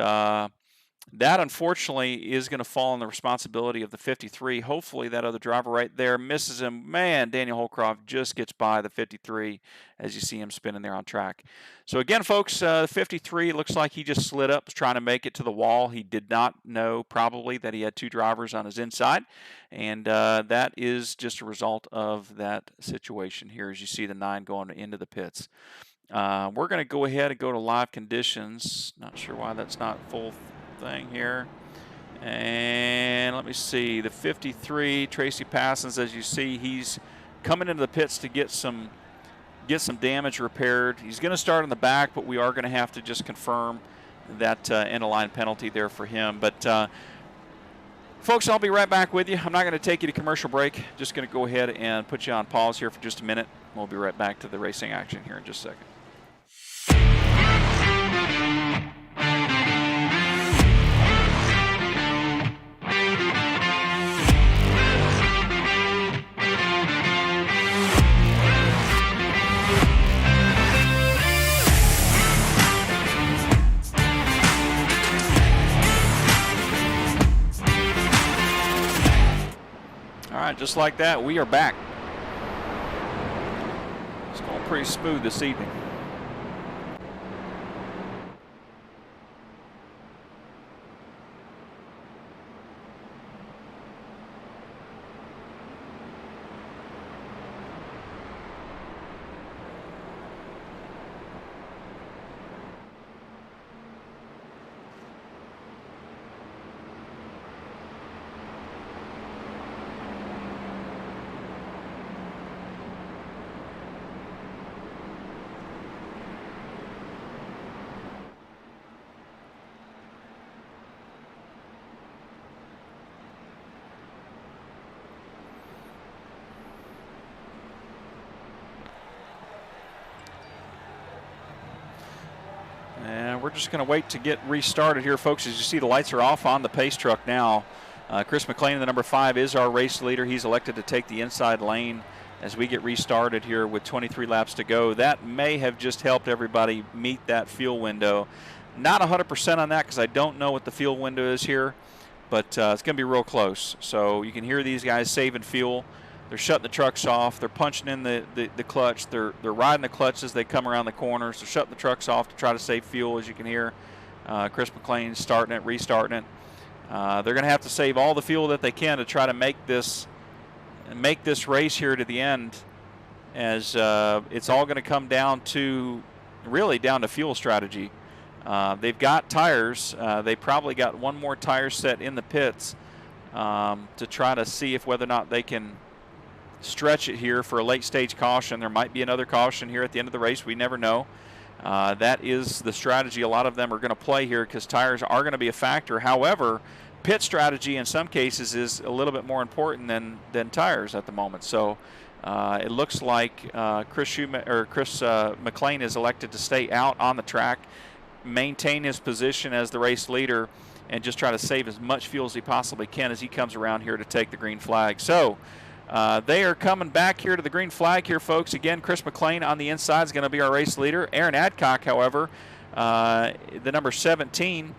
that, unfortunately, is going to fall on the responsibility of the 53. Hopefully, that other driver right there misses him. Man, Daniel Holcroft just gets by the 53 as you see him spinning there on track. So, again, folks, the 53 looks like he just slid up, was trying to make it to the wall. He did not know, probably, that he had 2 drivers on his inside. And that is just a result of that situation here as you see the 9 going into the pits. We're going to go ahead and go to live conditions. Not sure why that's not full thing here, and let me see, the 53 Tracy Passons, as you see, he's coming into the pits to get some damage repaired. He's going to start in the back, but we are going to have to just confirm that end of line penalty there for him. But folks, I'll be right back with you. I'm not going to take you to commercial break, just going to go ahead and put you on pause here for just a minute. We'll be right back to the racing action here in just a second. All right, just like that, we are back. It's going pretty smooth this evening. we're just going to wait to get restarted here, folks. As you see, the lights are off on the pace truck now. Chris McLean, the number 5, is our race leader. He's elected to take the inside lane as we get restarted here with 23 laps to go. That may have just helped everybody meet that fuel window. Not 100% on that because I don't know what the fuel window is here, but it's going to be real close. So you can hear these guys saving fuel. They're shutting the trucks off. They're punching in the clutch. They're riding the clutch as they come around the corners. They're shutting the trucks off to try to save fuel, as you can hear. Chris McLean starting it, restarting it. They're going to have to save all the fuel that they can to try to make this race here to the end, as it's all going to come down to fuel strategy. They've got tires. They probably got one more tire set in the pits to try to see if whether or not they can stretch it here for a late stage caution. There might be another caution here at the end of the race. We never know. That is the strategy a lot of them are going to play here, because tires are going to be a factor. However, pit strategy in some cases is a little bit more important than tires at the moment. So it looks like Chris McLean is elected to stay out on the track, maintain his position as the race leader, and just try to save as much fuel as he possibly can as he comes around here to take the green flag. So they are coming back here to the green flag here, folks. Again, Chris McLean on the inside is going to be our race leader. Aaron Adcock, however, the number 17,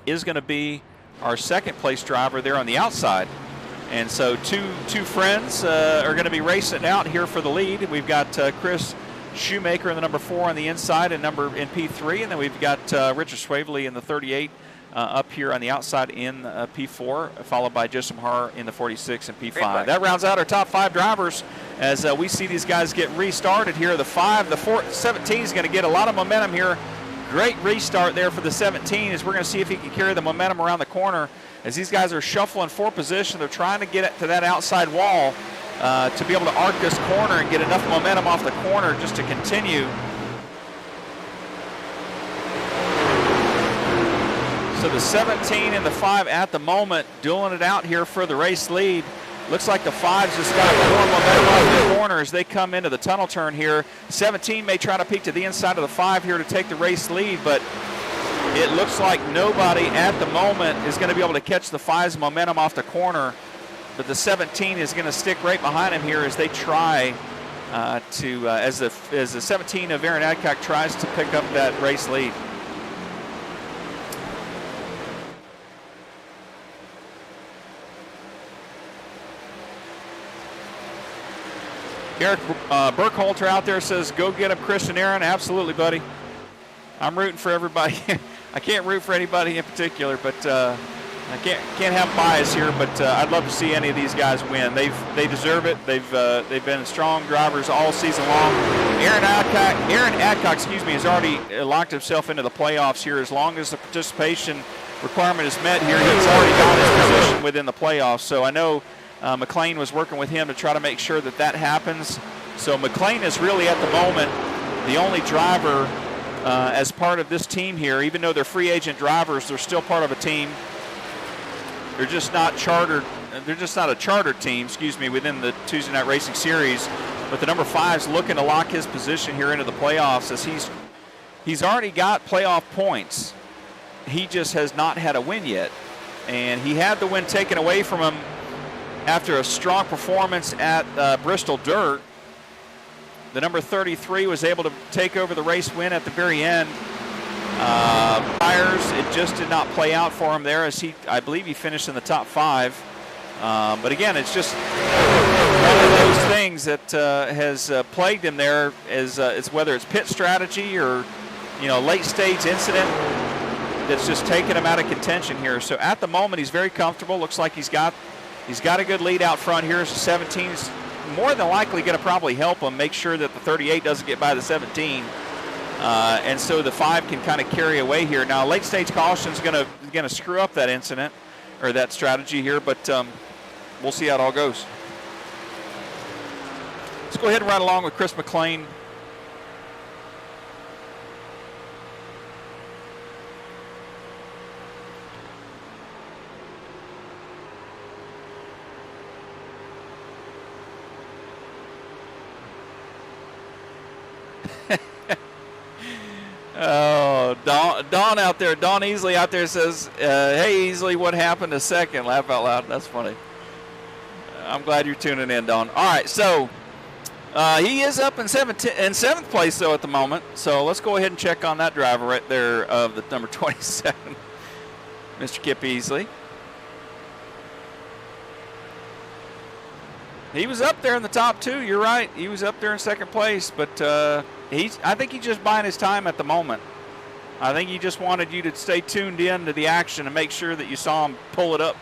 is going to be our second place driver there on the outside. And so two friends are going to be racing out here for the lead. We've got Chris Shoemaker in the number 4 on the inside and in P3, and then we've got Richard Swavely in the 38 up here on the outside in P4, followed by Joseph Har in the 46 and P5. That rounds out our top 5 drivers as we see these guys get restarted here. The 17 is going to get a lot of momentum here. Great restart there for the 17, as we're going to see if he can carry the momentum around the corner as these guys are shuffling for position. They're trying to get it to that outside wall to be able to arc this corner and get enough momentum off the corner just to continue. So the 17 and the 5 at the moment dueling it out here for the race lead. Looks like the 5's just got more momentum off the corner as they come into the tunnel turn here. 17 may try to peek to the inside of the 5 here to take the race lead, but it looks like nobody at the moment is going to be able to catch the 5's momentum off the corner. But the 17 is going to stick right behind him here as they try as the 17 of Aaron Adcock tries to pick up that race lead. Eric Burkholter out there says, go get him, Chris and Aaron. Absolutely, buddy. I'm rooting for everybody. I can't root for anybody in particular, but I can't have bias here, but I'd love to see any of these guys win. They deserve it. They've been strong drivers all season long. Aaron Adcock, has already locked himself into the playoffs here. As long as the participation requirement is met here, he's already got his position within the playoffs. So I know McLean was working with him to try to make sure that happens. So McLean is really at the moment the only driver as part of this team here. Even though they're free agent drivers, they're still part of a team. They're just not chartered. They're just not a chartered team, within the Tuesday Night Racing Series. But the number 5's looking to lock his position here into the playoffs, as he's already got playoff points. He just has not had a win yet, and he had the win taken away from him after a strong performance at Bristol Dirt. The number 33 was able to take over the race win at the very end. Tires, it just did not play out for him there, as I believe he finished in the top 5. But again, it's just one of those things that has plagued him there, it's whether it's pit strategy or late stage incident that's just taken him out of contention here. So at the moment, he's very comfortable. Looks like he's got a good lead out front here. So 17 is more than likely going to probably help him make sure that the 38 doesn't get by the 17. And so the 5 can kind of carry away here. Now, late stage caution is going to screw up that incident or that strategy here, but we'll see how it all goes. Let's go ahead and ride along with Chris McLean. Oh, Dawn out there, Dawn Easley out there says, hey, Easley, what happened to second? Laugh out loud. That's funny. I'm glad you're tuning in, Dawn. All right, so he is up in seventh place, though, at the moment. So let's go ahead and check on that driver right there of the number 27, Mr. Kip Easley. He was up there in the top two. You're right. He was up there in second place, but I think he's just buying his time at the moment. I think he just wanted you to stay tuned in to the action and make sure that you saw him pull it up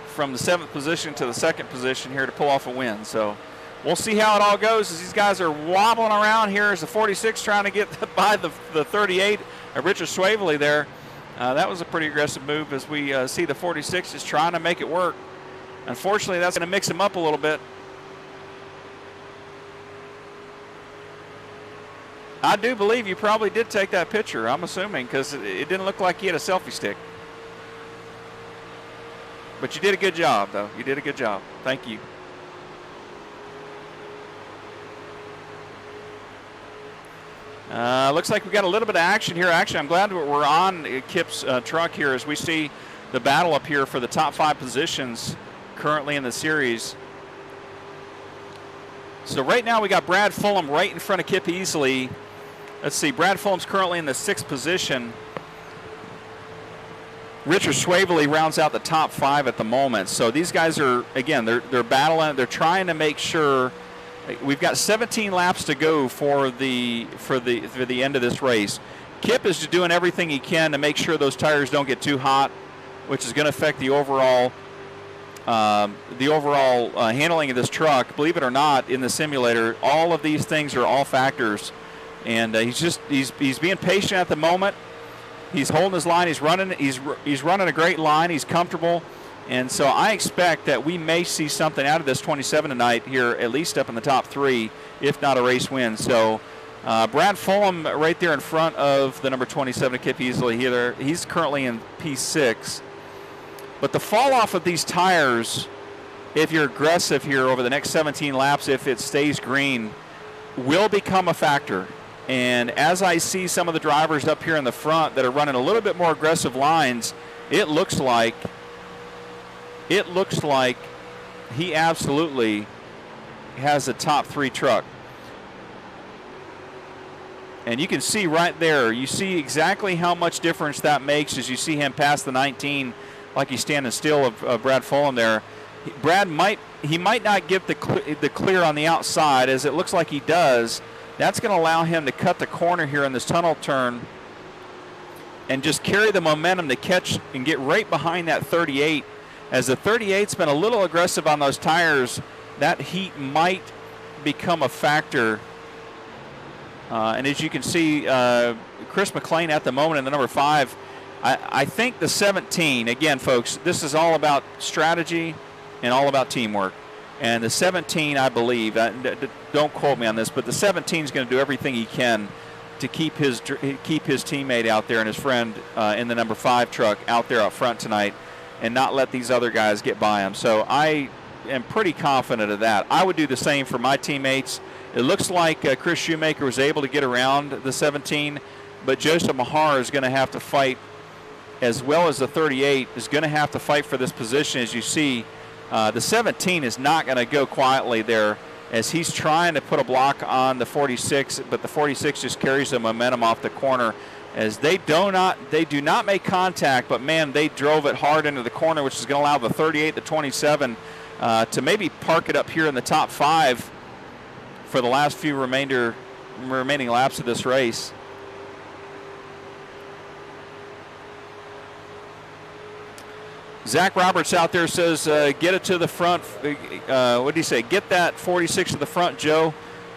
from the 7th position to the 2nd position here to pull off a win. So we'll see how it all goes as these guys are wobbling around here as the 46 trying to get by the 38. Richard Swavely there. That was a pretty aggressive move as we see the 46 is trying to make it work. Unfortunately, that's going to mix him up a little bit. I do believe you probably did take that picture, I'm assuming, because it didn't look like he had a selfie stick. But you did a good job, though. You did a good job. Thank you. Looks like we got a little bit of action here. Actually, I'm glad we're on Kip's truck here as we see the battle up here for the top 5 positions currently in the series. So right now we got Brad Fulham right in front of Kip Easley. Let's see, Brad Fulham's currently in the 6th position. Richard Swavely rounds out the top 5 at the moment. So these guys are, again, they're battling. They're trying to make sure. We've got 17 laps to go for the end of this race. Kip is doing everything he can to make sure those tires don't get too hot, which is going to affect the overall handling of this truck. Believe it or not, in the simulator, all of these things are all factors. And he's being patient at the moment. He's holding his line. He's running a great line. He's comfortable. And so I expect that we may see something out of this 27 tonight here, at least up in the top 3, if not a race win. So Brad Fulham right there in front of the number 27, Kip Easley. He's currently in P6. But the fall off of these tires, if you're aggressive here over the next 17 laps, if it stays green, will become a factor. And as I see some of the drivers up here in the front that are running a little bit more aggressive lines, it looks like he absolutely has a top 3 truck. And you can see right there, you see exactly how much difference that makes as you see him pass the 19 like he's standing still of Brad Fulham there. Brad might not get the clear on the outside as it looks like he does. That's going to allow him to cut the corner here in this tunnel turn and just carry the momentum to catch and get right behind that 38. As the 38's been a little aggressive on those tires, that heat might become a factor. And as you can see, Chris McLean at the moment in the number 5, I think the 17, again, folks, this is all about strategy and all about teamwork. And the 17, I believe, don't quote me on this, but the 17 is going to do everything he can to keep his teammate out there and his friend in the number 5 truck out there up front tonight and not let these other guys get by him. So I am pretty confident of that. I would do the same for my teammates. It looks like Chris Shoemaker was able to get around the 17, but Joseph Mahar is going to have to fight, as well as the 38 is going to have to fight for this position. As you see, the 17 is not going to go quietly there as he's trying to put a block on the 46, but the 46 just carries the momentum off the corner as they do not make contact, but man, they drove it hard into the corner, which is going to allow the 38, the 27 to maybe park it up here in the top 5 for the last few remaining laps of this race. Zach Roberts out there says, get it to the front. What did he say? Get that 46 to the front, Joe.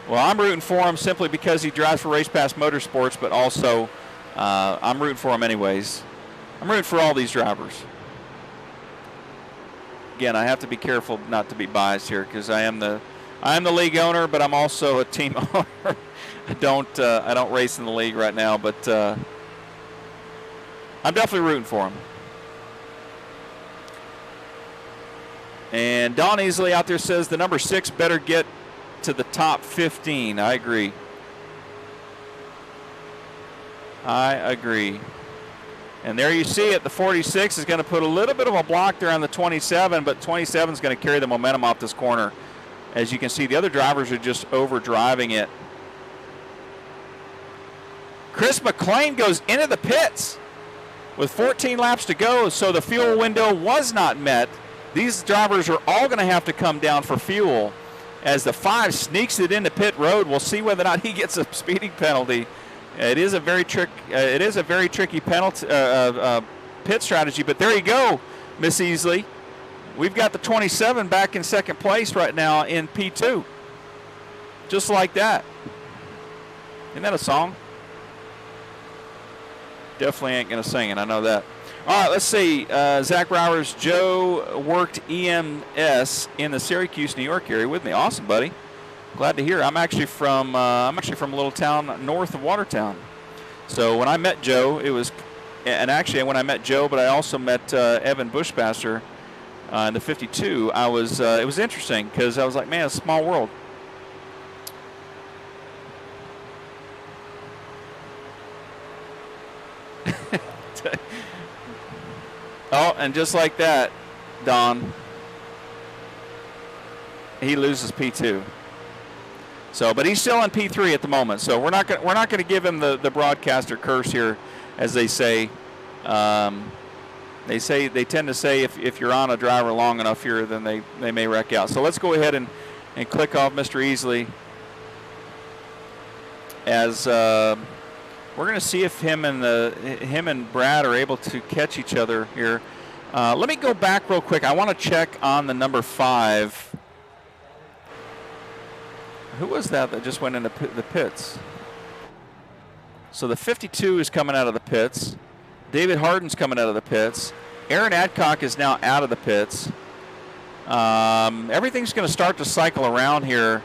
Well, I'm rooting for him simply because he drives for Race Pass Motorsports, but also I'm rooting for him anyways. I'm rooting for all these drivers. Again, I have to be careful not to be biased here because I am the league owner, but I'm also a team owner. I don't race in the league right now, but I'm definitely rooting for him. And Don Easley out there says the number 6 better get to the top 15. I agree. I agree. And there you see it. The 46 is going to put a little bit of a block there on the 27, but 27 is going to carry the momentum off this corner. As you can see, the other drivers are just over-driving it. Chris McLean goes into the pits with 14 laps to go, so the fuel window was not met. These drivers are all going to have to come down for fuel. As the 5 sneaks it into pit road, we'll see whether or not he gets a speeding penalty. It is a very tricky penalty pit strategy, but there you go, Miss Easley. We've got the 27 back in second place right now in P2. Just like that. Isn't that a song? Definitely ain't going to sing it, I know that. All right, let's see. Zach Bowers, Joe worked EMS in the Syracuse, New York area with me. Awesome, buddy. Glad to hear. I'm actually from a little town north of Watertown. So when I met Joe, when I met Joe, but I also met Evan Bushmaster in the 52. It was interesting because I was like, man, it's a small world. Oh, and just like that, Don, he loses P2. So, but he's still in P3 at the moment. So we're not going to give him the broadcaster curse here, as they say. They tend to say if you're on a driver long enough here, then they may wreck out. So let's go ahead and click off Mr. Easley. As we're going to see if him and Brad are able to catch each other here. Let me go back real quick. I want to check on the number 5. Who was that just went into the pits? So the 52 is coming out of the pits. David Harden's coming out of the pits. Aaron Adcock is now out of the pits. Everything's going to start to cycle around here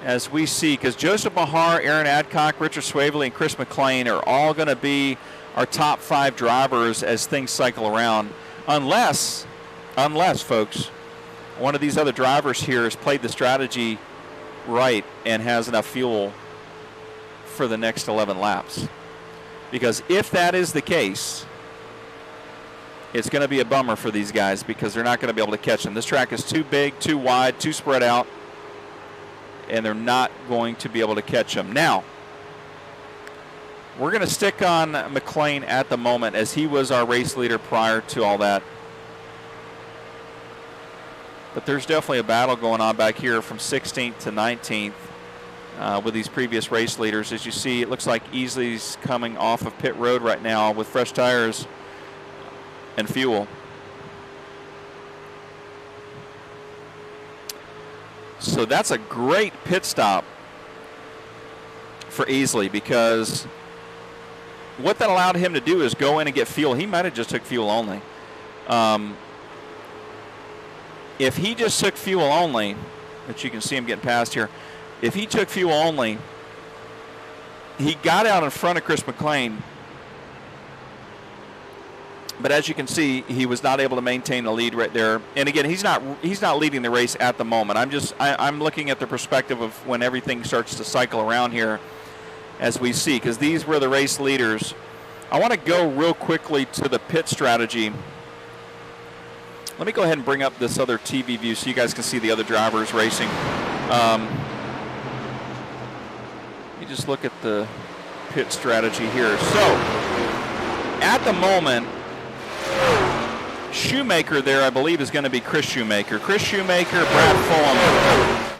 as we see, because Joseph Mahar, Aaron Adcock, Richard Swavely, and Chris McLean are all going to be our top 5 drivers as things cycle around. Unless, folks, one of these other drivers here has played the strategy right and has enough fuel for the next 11 laps. Because if that is the case, it's going to be a bummer for these guys because they're not going to be able to catch them. This track is too big, too wide, too spread out, and they're not going to be able to catch them. Now, we're going to stick on McLean at the moment as he was our race leader prior to all that. But there's definitely a battle going on back here from 16th to 19th with these previous race leaders. As you see, it looks like Easley's coming off of pit road right now with fresh tires and fuel. So that's a great pit stop for Easley, because what that allowed him to do is go in and get fuel. He might have just took fuel only. If he just took fuel only, which you can see him getting past here, if he took fuel only, he got out in front of Chris McLean. But as you can see, he was not able to maintain the lead right there. And again, he's not leading the race at the moment. I'm looking at the perspective of when everything starts to cycle around here, as we see, because these were the race leaders. I want to go real quickly to the pit strategy. Let me go ahead and bring up this other TV view so you guys can see the other drivers racing. You just look at the pit strategy here. So, at the moment, Shoemaker there, I believe, is going to be Chris Shoemaker. Chris Shoemaker, Brad Fulham.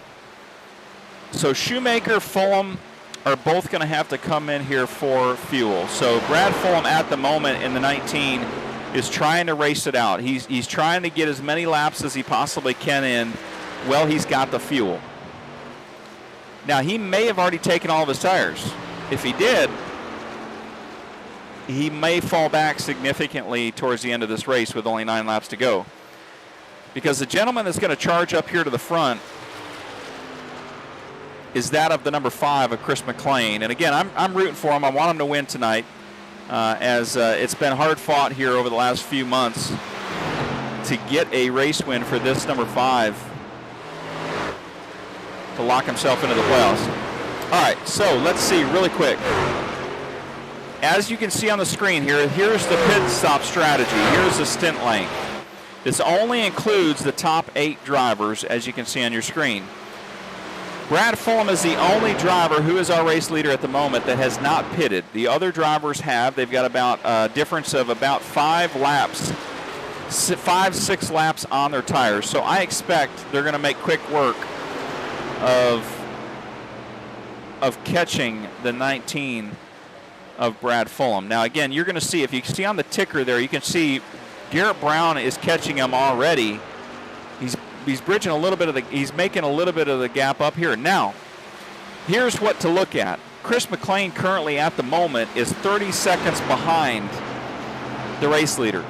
So Shoemaker, Fulham are both going to have to come in here for fuel. So Brad Fulham at the moment in the 19 is trying to race it out. He's trying to get as many laps as he possibly can in while he's got the fuel. Now, he may have already taken all of his tires. If he did, he may fall back significantly towards the end of this race with only 9 laps to go. Because the gentleman that's going to charge up here to the front is that of the number 5 of Chris McLean. And again, I'm rooting for him. I want him to win tonight, as it's been hard fought here over the last few months to get a race win for this number 5 to lock himself into the playoffs. All right, so let's see really quick. as you can see on the screen here, here's the pit stop strategy. Here's the stint length. This only includes the top 8 drivers, as you can see on your screen. Brad Fulham is the only driver who is our race leader at the moment that has not pitted. The other drivers have. They've got about a difference of about 5 laps, 5-6 laps on their tires. So I expect they're going to make quick work of catching the 19 of Brad Fulham. Now again, you're going to see, if you see on the ticker there, you can see Garrett Brown is catching him already. He's bridging a little bit of he's making a little bit of the gap up here. Now, here's what to look at. Chris McLean currently at the moment is 30 seconds behind the race leader,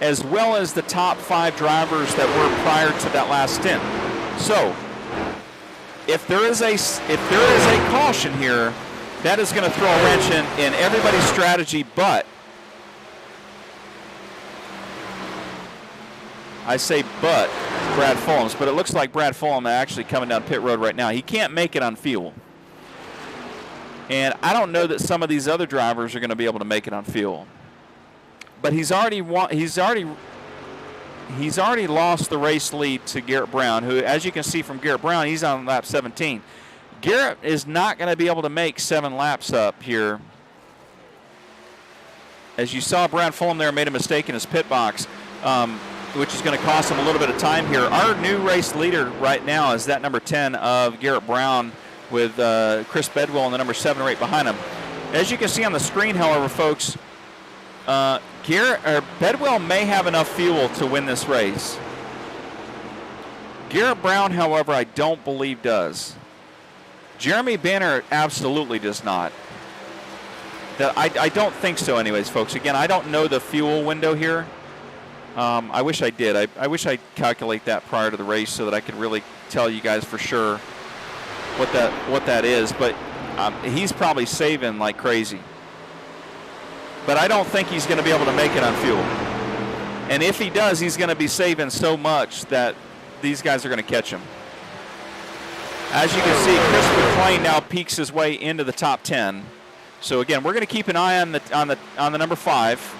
as well as the top 5 drivers that were prior to that last stint. So, if there is a caution here, that is going to throw a wrench in everybody's strategy, but I say but Brad Fulham's, but it looks like Brad Fulham actually coming down pit road right now. He can't make it on fuel. And I don't know that some of these other drivers are going to be able to make it on fuel. But he's already lost the race lead to Garrett Brown, who, as you can see from Garrett Brown, he's on lap 17. Garrett is not going to be able to make 7 laps up here. As you saw, Brad Fulham there made a mistake in his pit box, which is going to cost him a little bit of time here. Our new race leader right now is that number 10 of Garrett Brown, with Chris Bedwell in the number 7 right behind him. As you can see on the screen, however, folks, Bedwell may have enough fuel to win this race. Garrett Brown, however, I don't believe does. Jeremy Banner absolutely does not. I don't think so anyways, folks. Again, I don't know the fuel window here. I wish I did. I wish I'd calculate that prior to the race so that I could really tell you guys for sure what that is. But he's probably saving like crazy. But I don't think he's going to be able to make it on fuel. And if he does, he's going to be saving so much that these guys are going to catch him. As you can see, Chris McLean now peeks his way into the top 10. So again, we're going to keep an eye on the number 5.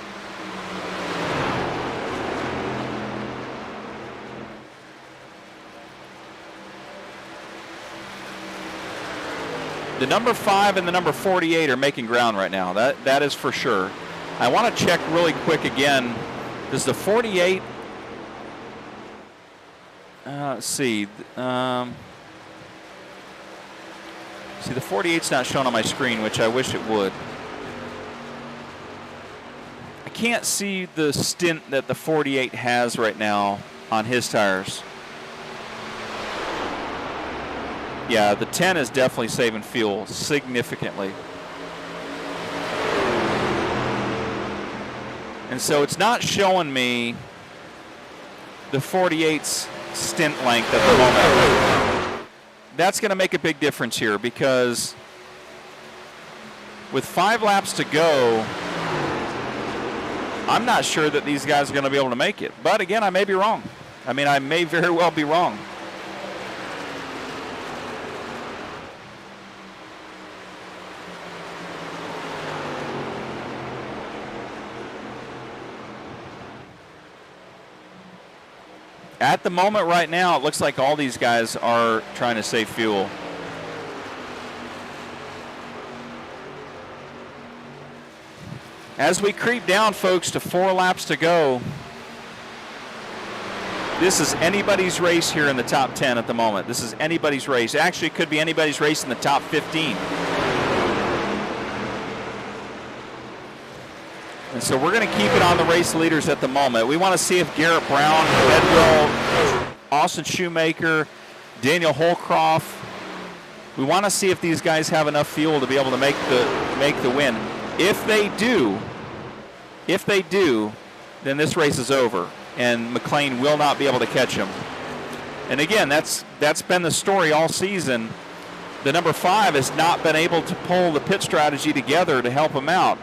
The number 5 and the number 48 are making ground right now. That is for sure. I want to check really quick again. Does the 48? Let's see. See, the 48's not shown on my screen, which I wish it would. I can't see the stint that the 48 has right now on his tires. Yeah, the 10 is definitely saving fuel significantly. And so it's not showing me the 48's stint length at the moment. That's going to make a big difference here, because with 5 laps to go, I'm not sure that these guys are going to be able to make it. But again, I may be wrong. I mean, I may very well be wrong. At the moment right now, it looks like all these guys are trying to save fuel. As we creep down, folks, to 4 laps to go, this is anybody's race here in the top 10 at the moment. This is anybody's race. Actually, it could be anybody's race in the top 15. And so we're going to keep it on the race leaders at the moment. We want to see if Garrett Brown, Bedwell, Austin Shoemaker, Daniel Holcroft, we want to see if these guys have enough fuel to be able to make the win. If they do, then this race is over, and McLean will not be able to catch him. And again, that's been the story all season. The number 5 has not been able to pull the pit strategy together to help him out.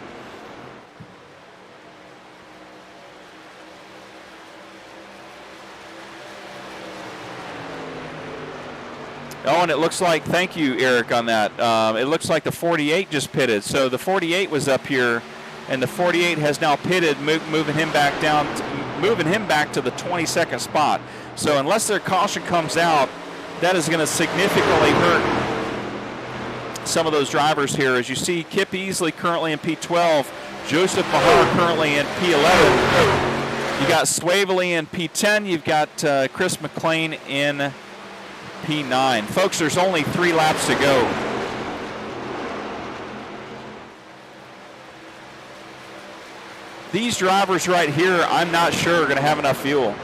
Oh, and it looks like, thank you, Eric, on that. It looks like the 48 just pitted. So the 48 was up here, and the 48 has now pitted, moving him back to the 22nd spot. So unless their caution comes out, that is going to significantly hurt some of those drivers here. As you see, Kip Easley currently in P12, Joseph Bahar currently in P11. You got Swavely in P10. You've got Chris McLean in P9. Folks, there's only 3 laps to go. These drivers right here, I'm not sure are going to have enough fuel.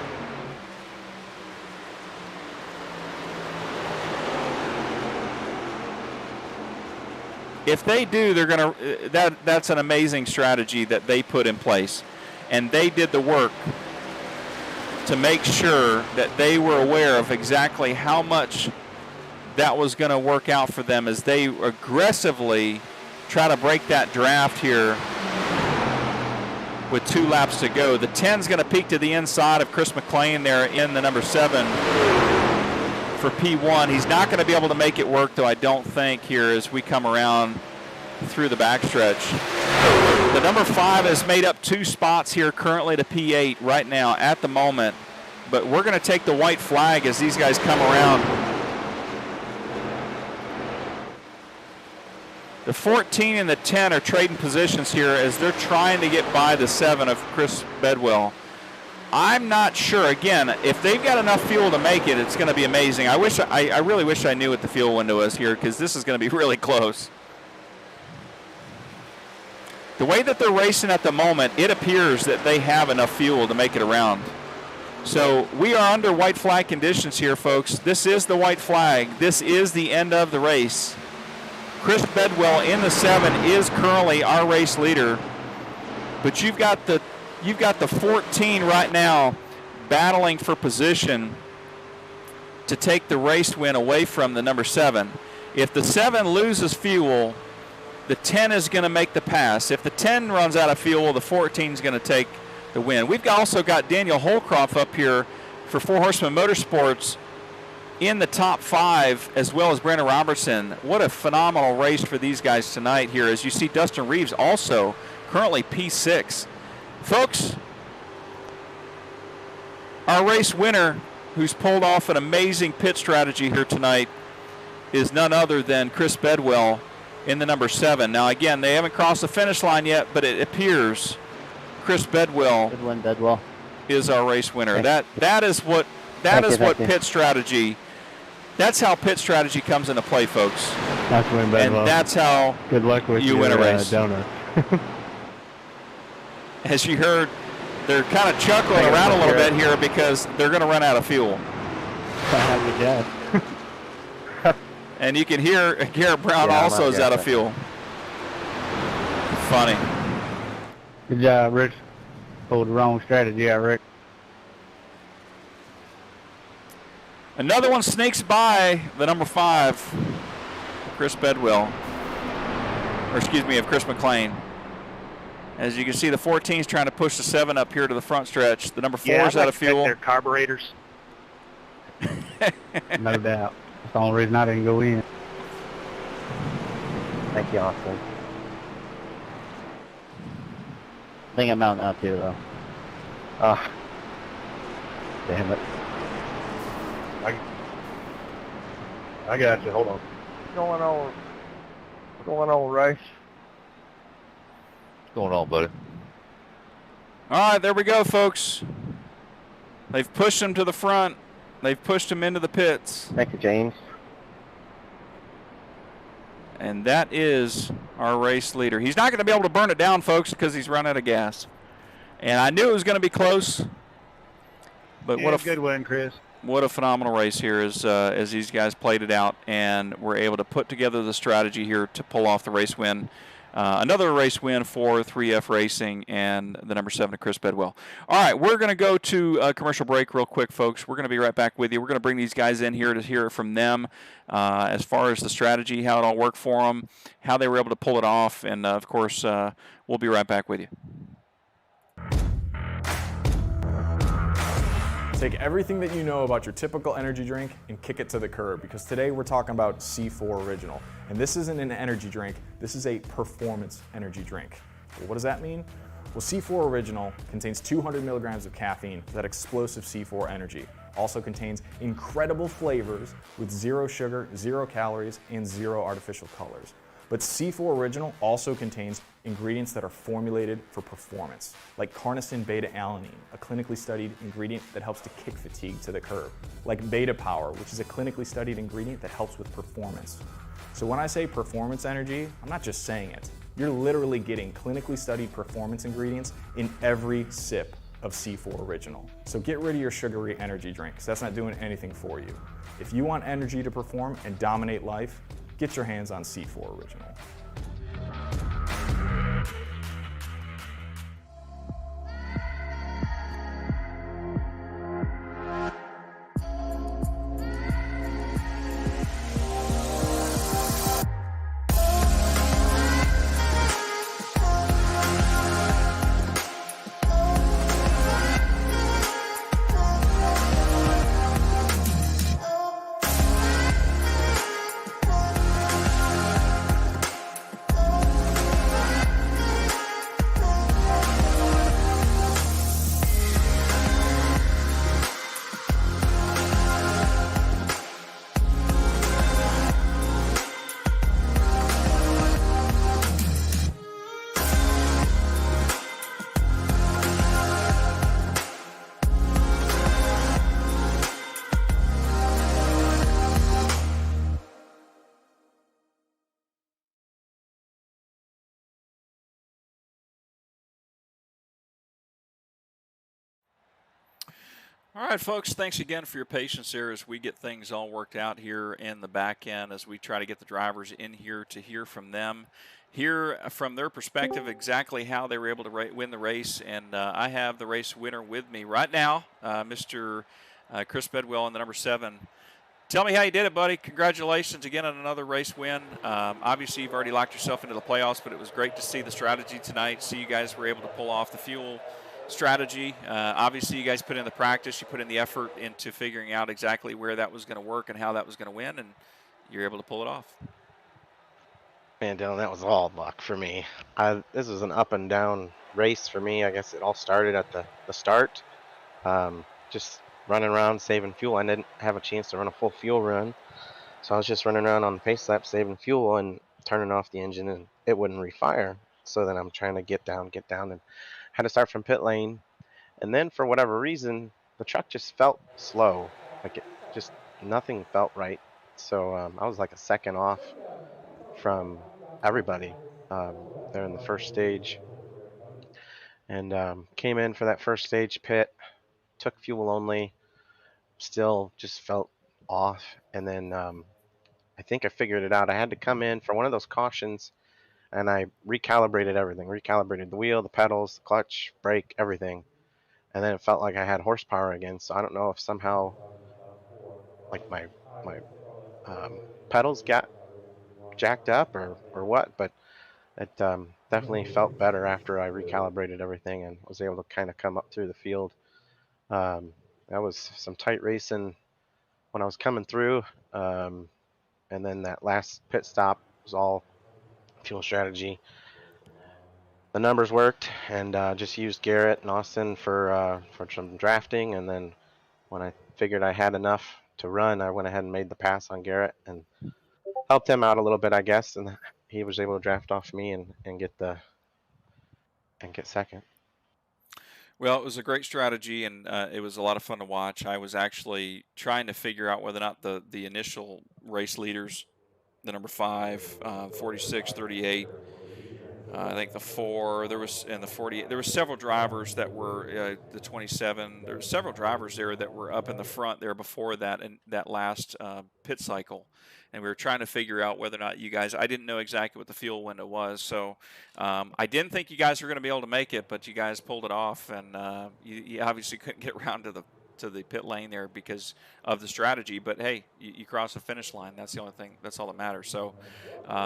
If they do, they're going to. That's an amazing strategy that they put in place, and they did the work to make sure that they were aware of exactly how much that was going to work out for them as they aggressively try to break that draft here with 2 laps to go. The 10's going to peak to the inside of Chris McLean there in the number 7 for P1. He's not going to be able to make it work, though, I don't think, here as we come around through the backstretch. The number 5 has made up 2 spots here currently to P8 right now at the moment, but we're going to take the white flag as these guys come around. The 14 and the 10 are trading positions here as they're trying to get by the 7 of Chris Bedwell. I'm not sure. Again, if they've got enough fuel to make it, it's going to be amazing. I really wish I knew what the fuel window is here because this is going to be really close. The way that they're racing at the moment, it appears that they have enough fuel to make it around. So we are under white flag conditions here, folks. This is the white flag. This is the end of the race. Chris Bedwell in the 7 is currently our race leader, but you've got the 14 right now battling for position to take the race win away from the number 7. If the 7 loses fuel, the 10 is going to make the pass. If the 10 runs out of fuel, the 14 is going to take the win. We've also got Daniel Holcroft up here for Four Horsemen Motorsports in the top 5, as well as Brandon Robertson. What a phenomenal race for these guys tonight here. As you see, Dustin Reeves also currently P6. Folks, our race winner, who's pulled off an amazing pit strategy here tonight, is none other than Chris Bedwell in the number 7. Now, again, they haven't crossed the finish line yet, but it appears Chris Bedwell is our race winner. That is what pit strategy. That's how pit strategy comes into play, folks. That's when Bedwell. And that's how good luck with you win a race. Donor. As you heard, they're kind of chuckling around a little bit here because they're going to run out of fuel. And you can hear Garrett Brown also is out of fuel. Funny. Good job, Rich. Pulled the wrong strategy out, Rick. Another one sneaks by the number 5, Chris Bedwell. Or excuse me, of Chris McLean. As you can see, the 14 is trying to push the 7 up here to the front stretch. The number 4 is out of fuel. Their carburetors. No doubt. That's the only reason I didn't go in. Thank you, Austin. I think I'm out now too, though. Damn it. I got you. Hold on. What's going on, Race? What's going on, buddy? All right, there we go, folks. They've pushed him to the front. They've pushed him into the pits. Thank you, James. And that is our race leader. He's not going to be able to burn it down, folks, because he's run out of gas. And I knew it was going to be close. But Yeah, what a good one, Chris. What a phenomenal race here as these guys played it out and were able to put together the strategy here to pull off the race win. Another race win for 3F Racing and the number 7 of Chris Bedwell. All right, we're going to go to a commercial break real quick, folks. We're going to be right back with you. We're going to bring these guys in here to hear it from them as far as the strategy, how it all worked for them, how they were able to pull it off, and, of course, we'll be right back with you. Take everything that you know about your typical energy drink and kick it to the curb, because today we're talking about C4 Original. And this isn't an energy drink, this is a performance energy drink. Well, what does that mean? Well, C4 Original contains 200 milligrams of caffeine for that explosive C4 energy. Also contains incredible flavors with 0 sugar, 0 calories, and 0 artificial colors. But C4 Original also contains ingredients that are formulated for performance, like carnosine beta-alanine, a clinically studied ingredient that helps to kick fatigue to the curb, like Beta Power, which is a clinically studied ingredient that helps with performance. So when I say performance energy, I'm not just saying it. You're literally getting clinically studied performance ingredients in every sip of C4 Original. So get rid of your sugary energy drink, because that's not doing anything for you. If you want energy to perform and dominate life, get your hands on C4 Original. All right, folks, thanks again for your patience there as we get things all worked out here in the back end as we try to get the drivers in here to hear from them, hear from their perspective exactly how they were able to win the race. And I have the race winner with me right now, Mr. Chris Bedwell in the number 7. Tell me how you did it, buddy. Congratulations again on another race win. Obviously, you've already locked yourself into the playoffs, but it was great to see the strategy tonight, see you guys were able to pull off the fuel strategy. Obviously, you guys put in the practice, you put in the effort into figuring out exactly where that was going to work and how that was going to win, and you're able to pull it off. Man, Dylan, that was all luck for me. This was an up and down race for me. I guess it all started at the start. Just running around saving fuel. I didn't have a chance to run a full fuel run, so I was just running around on the pace lap saving fuel and turning off the engine, and it wouldn't refire. So then I'm trying to get down, and had to start from pit lane. And then for whatever reason, the truck just felt slow. Like it just, nothing felt right. So I was like a second off from everybody there in the first stage. And came in for that first stage pit, took fuel only, still just felt off. And then I think I figured it out. I had to come in for one of those cautions, and I recalibrated everything, recalibrated the wheel, the pedals, the clutch, brake, everything. And then it felt like I had horsepower again. So I don't know if somehow like my pedals got jacked up or what, but it definitely felt better after I recalibrated everything and was able to kind of come up through the field. That was some tight racing when I was coming through. And then that last pit stop was all fuel strategy. The numbers worked, and just used Garrett and Austin for some drafting. And then when I figured I had enough to run, I went ahead and made the pass on Garrett and helped him out a little bit, I guess. And he was able to draft off me and get second. Well, it was a great strategy, and it was a lot of fun to watch. I was actually trying to figure out whether or not the initial race leaders, the number 5, 46, 38, I think the 4, there was, and the 48, there were several drivers that were, the 27, there were several drivers there that were up in the front there before that, and that last pit cycle. And we were trying to figure out whether or not you guys, I didn't know exactly what the fuel window was. So I didn't think you guys were going to be able to make it, but you guys pulled it off. And you obviously couldn't get around to the pit lane there because of the strategy. But hey, you crossed the finish line. That's the only thing. That's all that matters. So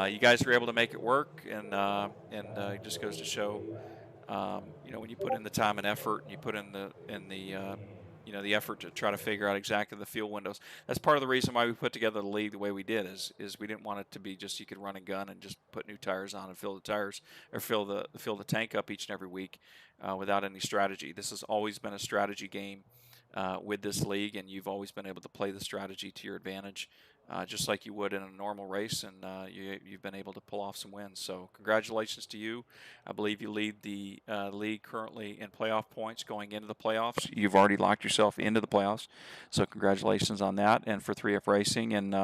you guys were able to make it work, and it just goes to show, when you put in the time and effort, and you put in the the effort to try to figure out exactly the fuel windows. That's part of the reason why we put together the league the way we did. Is we didn't want it to be just you could run and gun and just put new tires on and fill the tires or fill the tank up each and every week without any strategy. This has always been a strategy game with this league, and you've always been able to play the strategy to your advantage. Just like you would in a normal race, and you've been able to pull off some wins. So congratulations to you. I believe you lead the league currently in playoff points going into the playoffs. You've already locked yourself into the playoffs, so congratulations on that. And for 3F Racing, and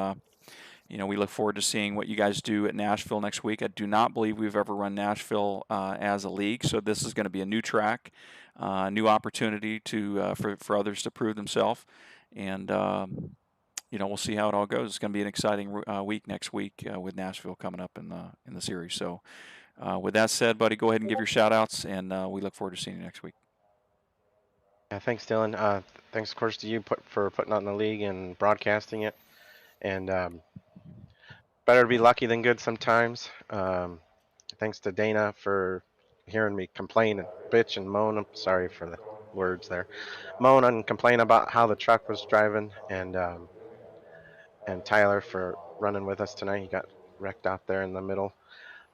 we look forward to seeing what you guys do at Nashville next week. I do not believe we've ever run Nashville as a league, so this is going to be a new track, new opportunity for others to prove themselves, and we'll see how it all goes. It's going to be an exciting week next week with Nashville coming up in the series. So, with that said, buddy, go ahead and give your shout outs, and we look forward to seeing you next week. Yeah, thanks, Dylan. Thanks, of course, to you for putting on the league and broadcasting it. And better to be lucky than good sometimes. Thanks to Dana for hearing me complain and bitch and moan. I'm sorry for the words there. Moan and complain about how the truck was driving, and Tyler for running with us tonight. He got wrecked out there in the middle.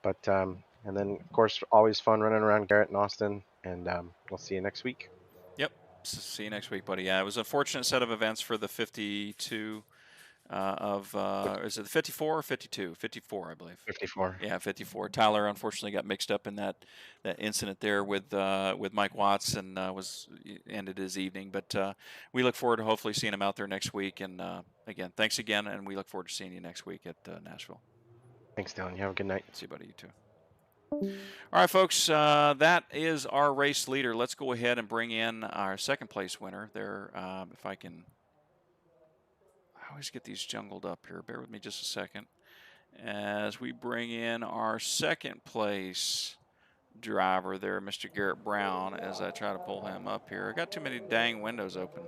But and then, of course, always fun running around Garrett and Austin. And we'll see you next week. Yep. See you next week, buddy. Yeah, it was a fortunate set of events for the 52 is it the 54 or 52? 54, I believe. 54. Yeah, 54. Tyler unfortunately got mixed up in that incident there with Mike Watts and ended his evening. But we look forward to hopefully seeing him out there next week. And again, thanks again, and we look forward to seeing you next week at Nashville. Thanks, Dylan. You have a good night. See you, buddy. You too. All right, folks, that is our race leader. Let's go ahead and bring in our second place winner there. If I can, I always get these jungled up here. Bear with me just a second as we bring in our second place driver there, Mr. Garrett Brown, as I try to pull him up here. I got too many dang windows open.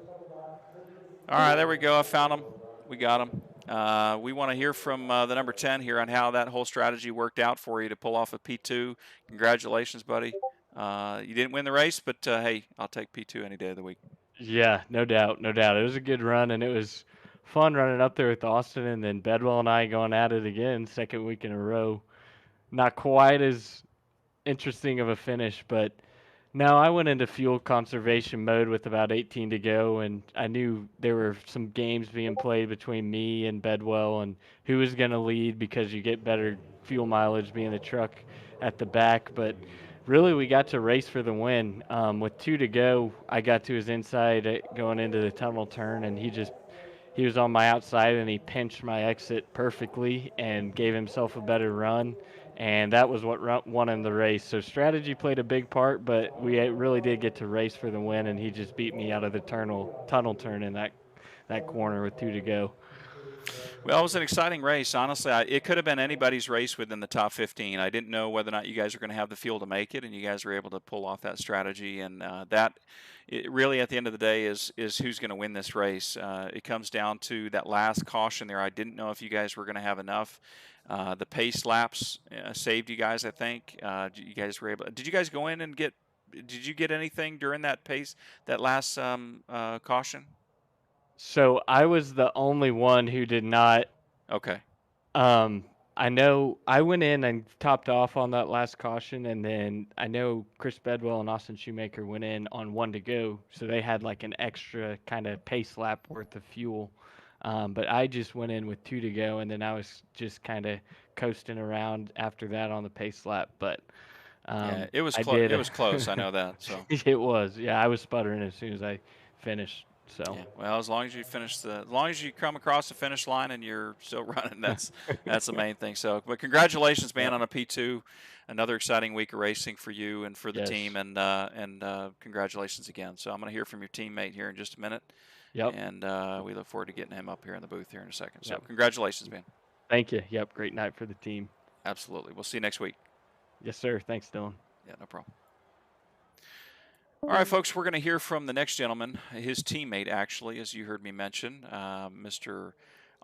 All right, there we go. I found him. We got him. We want to hear from the number 10 here on how that whole strategy worked out for you to pull off a P2. Congratulations, buddy. You didn't win the race, but hey, I'll take P2 any day of the week. Yeah, no doubt, no doubt. It was a good run, and it was fun running up there with Austin, and then Bedwell and I going at it again, second week in a row. Not quite as interesting of a finish, but no, I went into fuel conservation mode with about 18 to go, and I knew there were some games being played between me and Bedwell and who was going to lead because you get better fuel mileage being the truck at the back. But really, we got to race for the win. With 2 to go, I got to his inside going into the tunnel turn, and he was on my outside, and he pinched my exit perfectly and gave himself a better run. And that was what won in the race. So strategy played a big part, but we really did get to race for the win, and he just beat me out of the tunnel turn in that corner with 2 to go. Well, it was an exciting race. Honestly, it could have been anybody's race within the top 15. I didn't know whether or not you guys were going to have the fuel to make it, and you guys were able to pull off that strategy. And that really, at the end of the day, is who's going to win this race. It comes down to that last caution there. I didn't know if you guys were going to have enough. The pace laps saved you guys, I think. You guys were able. Did you guys go in and get? Did you get anything during that last caution? So I was the only one who did not. Okay. I know I went in and topped off on that last caution, and then I know Chris Bedwell and Austin Shoemaker went in on 1 to go, so they had like an extra kind of pace lap worth of fuel. But I just went in with 2 to go, and then I was just kind of coasting around after that on the pace lap. But yeah, it was close. It was close. I know that. So it was. Yeah, I was sputtering as soon as I finished. So yeah, well, as long as you come across the finish line and you're still running, that's the main thing. So, but congratulations, man, on a P2. Another exciting week of racing for you and for the team, and congratulations again. So I'm going to hear from your teammate here in just a minute. Yep. And we look forward to getting him up here in the booth here in a second. So congratulations, man. Thank you. Yep, great night for the team. Absolutely. We'll see you next week. Yes, sir. Thanks, Dylan. Yeah, no problem. All right, folks, we're going to hear from the next gentleman, his teammate, actually, as you heard me mention, Mr.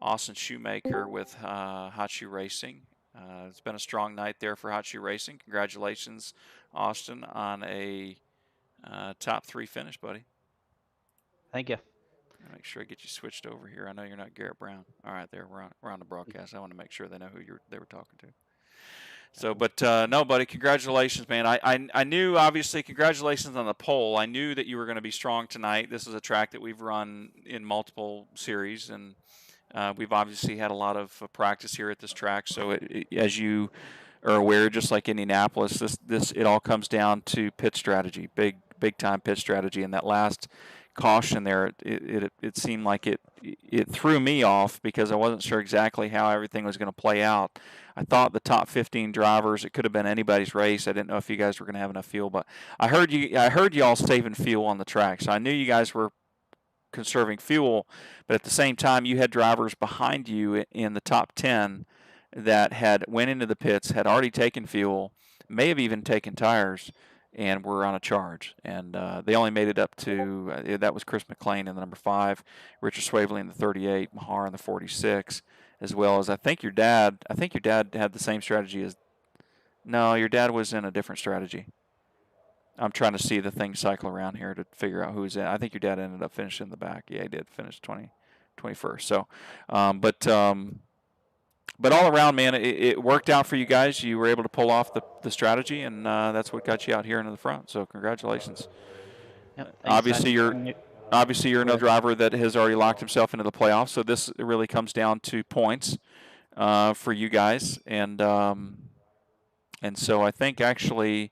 Austin Shoemaker with Hot Shoe Racing. It's been a strong night there for Hot Shoe Racing. Congratulations, Austin, on a top 3 finish, buddy. Thank you. Make sure I get you switched over here. I know you're not Garrett Brown. All right, there we're on the broadcast. I want to make sure they know who they were talking to. So, but no, buddy, congratulations, man. I knew, obviously, congratulations on the pole. I knew that you were going to be strong tonight. This is a track that we've run in multiple series, and we've obviously had a lot of practice here at this track. So, as you are aware, just like Indianapolis, this it all comes down to pit strategy, big time pit strategy, and that last caution there, it seemed like it threw me off because I wasn't sure exactly how everything was going to play out. I thought the top 15 drivers, it could have been anybody's race. I didn't know if you guys were going to have enough fuel, but I heard y'all saving fuel on the track, so I knew you guys were conserving fuel. But at the same time, you had drivers behind you in the top 10 that had went into the pits, had already taken fuel, may have even taken tires, and were on a charge. And they only made it up to that was Chris McLean in the number 5, Richard Swavely in the 38, Mahar in the 46, as well as I think your dad had the same strategy as. No, your dad was in a different strategy. I'm trying to see the thing cycle around here to figure out who's in. I think your dad ended up finishing in the back. Yeah, he did finish 21st. So, but all around, man, it worked out for you guys. You were able to pull off the strategy, and that's what got you out here into the front. So congratulations. Yep, Obviously, you're another driver that has already locked himself into the playoffs. So this really comes down to points for you guys, and so I think actually.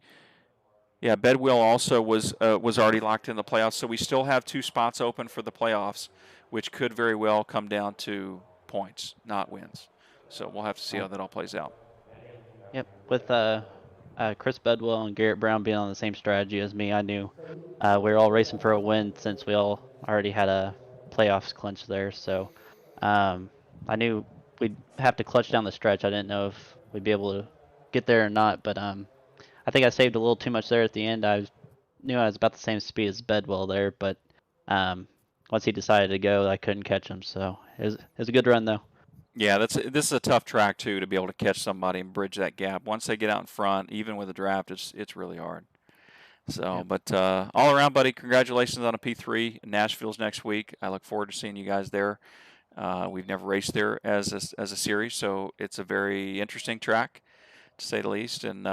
Yeah, Bedwell also was already locked in the playoffs, so we still have 2 spots open for the playoffs, which could very well come down to points, not wins. So we'll have to see how that all plays out. Yep, with Chris Bedwell and Garrett Brown being on the same strategy as me, I knew we were all racing for a win since we all already had a playoffs clinch there. So I knew we'd have to clutch down the stretch. I didn't know if we'd be able to get there or not, but I think I saved a little too much there at the end. I knew I was about the same speed as Bedwell there, but once he decided to go, I couldn't catch him. So it was a good run, though. Yeah, this is a tough track, too, to be able to catch somebody and bridge that gap. Once they get out in front, even with a draft, it's really hard. So, but all around, buddy, congratulations on a P3. Nashville's next week. I look forward to seeing you guys there. We've never raced there as a series, so it's a very interesting track, to say the least, and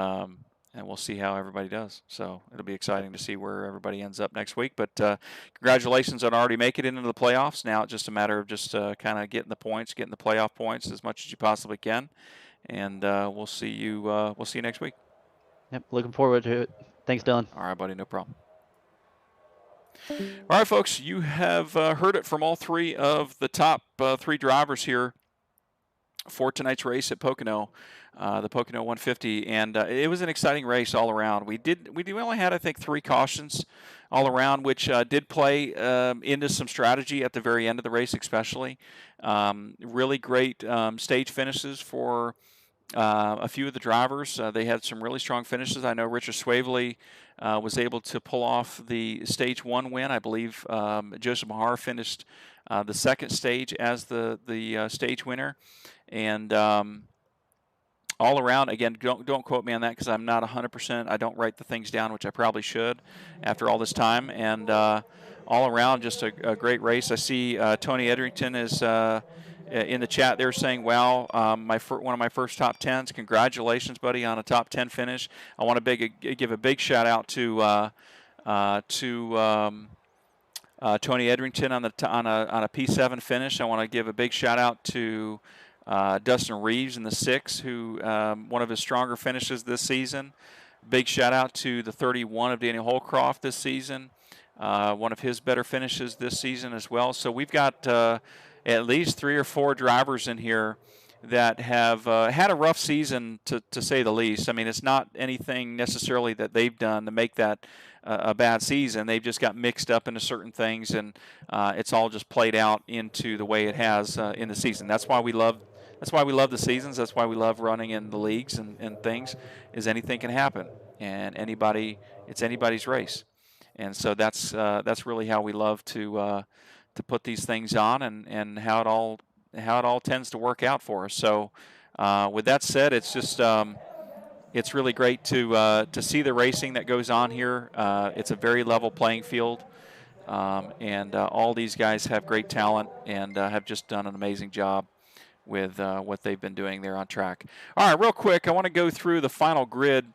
we'll see how everybody does. So it'll be exciting to see where everybody ends up next week. But congratulations on already making it into the playoffs. Now it's just a matter of just kind of getting the points, getting the playoff points as much as you possibly can, and we'll see you next week. Yep, looking forward to it. Thanks, Dylan. All right, buddy, no problem. All right, folks, you have heard it from all 3 of the top 3 drivers here for tonight's race at Pocono, the Pocono 150, and it was an exciting race all around. We only had, I think, 3 cautions all around, which did play into some strategy at the very end of the race, especially. Really great stage finishes for a few of the drivers. They had some really strong finishes. I know Richard Swavely was able to pull off the stage 1 win. I believe Joseph Mahar finished the second stage as the stage winner. And all around, again, don't quote me on that because I'm not 100%. I don't write the things down, which I probably should after all this time. And all around, just a great race. I see Tony Edrington is in the chat there saying, wow, one of my first top 10s. Congratulations, buddy, on a top 10 finish. I want to give a big shout out to Tony Edrington on a P7 finish. I want to give a big shout out to Dustin Reeves in the 6, who one of his stronger finishes this season. Big shout out to the 31 of Daniel Holcroft this season. One of his better finishes this season as well. So we've got at least 3 or 4 drivers in here that have had a rough season, to say the least. I mean, it's not anything necessarily that they've done to make that a bad season. They've just got mixed up into certain things, and it's all just played out into the way it has in the season. That's why we love the seasons. That's why we love running in the leagues and things, is anything can happen, and it's anybody's race. And so that's really how we love to put these things on, and how it all tends to work out for us. So with that said, it's just it's really great to see the racing that goes on here. It's a very level playing field. And all these guys have great talent and have just done an amazing job with what they've been doing there on track. All right, real quick, I want to go through the final grid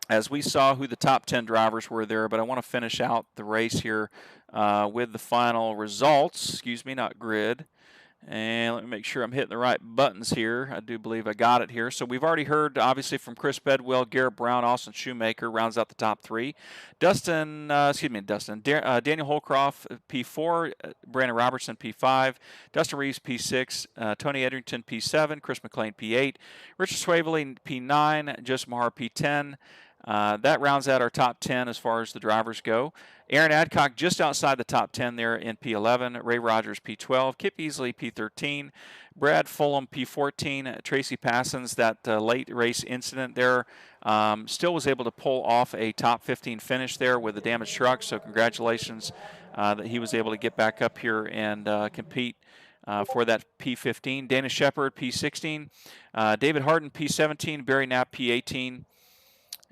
as we saw who the top 10 drivers were there, but I want to finish out the race here with the final results. Excuse me, not grid. And let me make sure I'm hitting the right buttons here. I do believe I got it here. So we've already heard, obviously, from Chris Bedwell, Garrett Brown, Austin Shoemaker rounds out the top 3. Daniel Holcroft, P4, Brandon Robertson, P5, Dustin Reeves, P6, Tony Edrington, P7, Chris McLean, P8, Richard Swaveley, P9, Joseph Mahar, P10. That rounds out our top 10 as far as the drivers go. Aaron Adcock just outside the top 10 there in P11. Ray Rogers, P12. Kip Easley, P13. Brad Fulham, P14. Tracy Passons, that late race incident there, still was able to pull off a top 15 finish there with a damaged truck. So congratulations that he was able to get back up here and compete for that P15. Dana Shepard, P16. David Harden, P17. Barry Knapp, P18.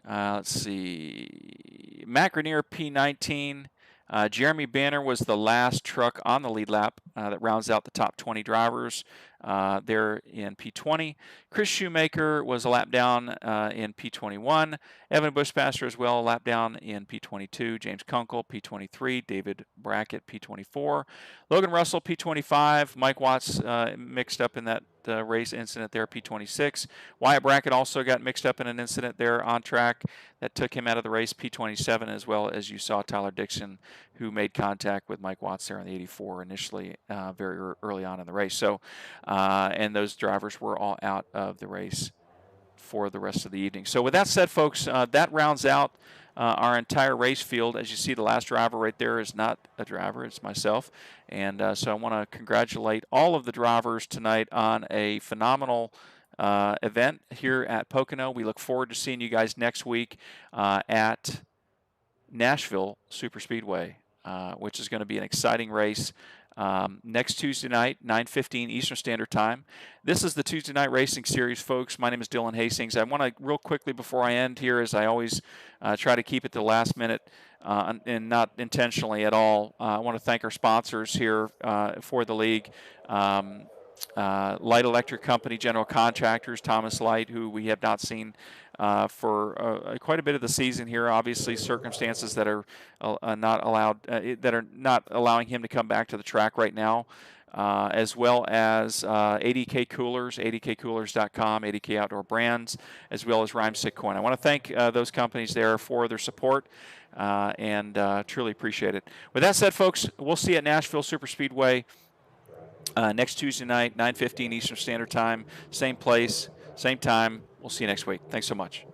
Let's see. Matt Grenier, P19. Jeremy Banner was the last truck on the lead lap that rounds out the top 20 drivers there in P20. Chris Shoemaker was a lap down in P21. Evan Bushmaster as well, a lap down in P22. James Kunkel, P23. David Brackett, P24. Logan Russell, P25. Mike Watts mixed up in that race incident there, P26. Wyatt Brackett also got mixed up in an incident there on track that took him out of the race, P27, as well as you saw Tyler Dixon, who made contact with Mike Watts there in the 84 initially very early on in the race. So, and those drivers were all out of the race for the rest of the evening. So with that said, folks, that rounds out our entire race field. As you see, the last driver right there is not a driver, it's myself. And so I want to congratulate all of the drivers tonight on a phenomenal event here at Pocono. We look forward to seeing you guys next week at Nashville Superspeedway, which is going to be an exciting race. Next Tuesday night, 9:15 Eastern Standard Time. This is the Tuesday Night Racing Series, folks. My name is Dylan Hastings. I want to, real quickly before I end here, as I always try to keep it to the last minute and not intentionally at all, I want to thank our sponsors here for the league. Light Electric Company General Contractors, Thomas Light, who we have not seen for quite a bit of the season here. Obviously, circumstances that are not allowed, that are not allowing him to come back to the track right now. As well as ADK Coolers, adkcoolers.com, ADK Outdoor Brands, as well as Rhyme Sick Coin. I want to thank those companies there for their support and truly appreciate it. With that said, folks, we'll see you at Nashville Superspeedway next Tuesday night, 9:15 Eastern Standard Time. Same place, same time. We'll see you next week. Thanks so much.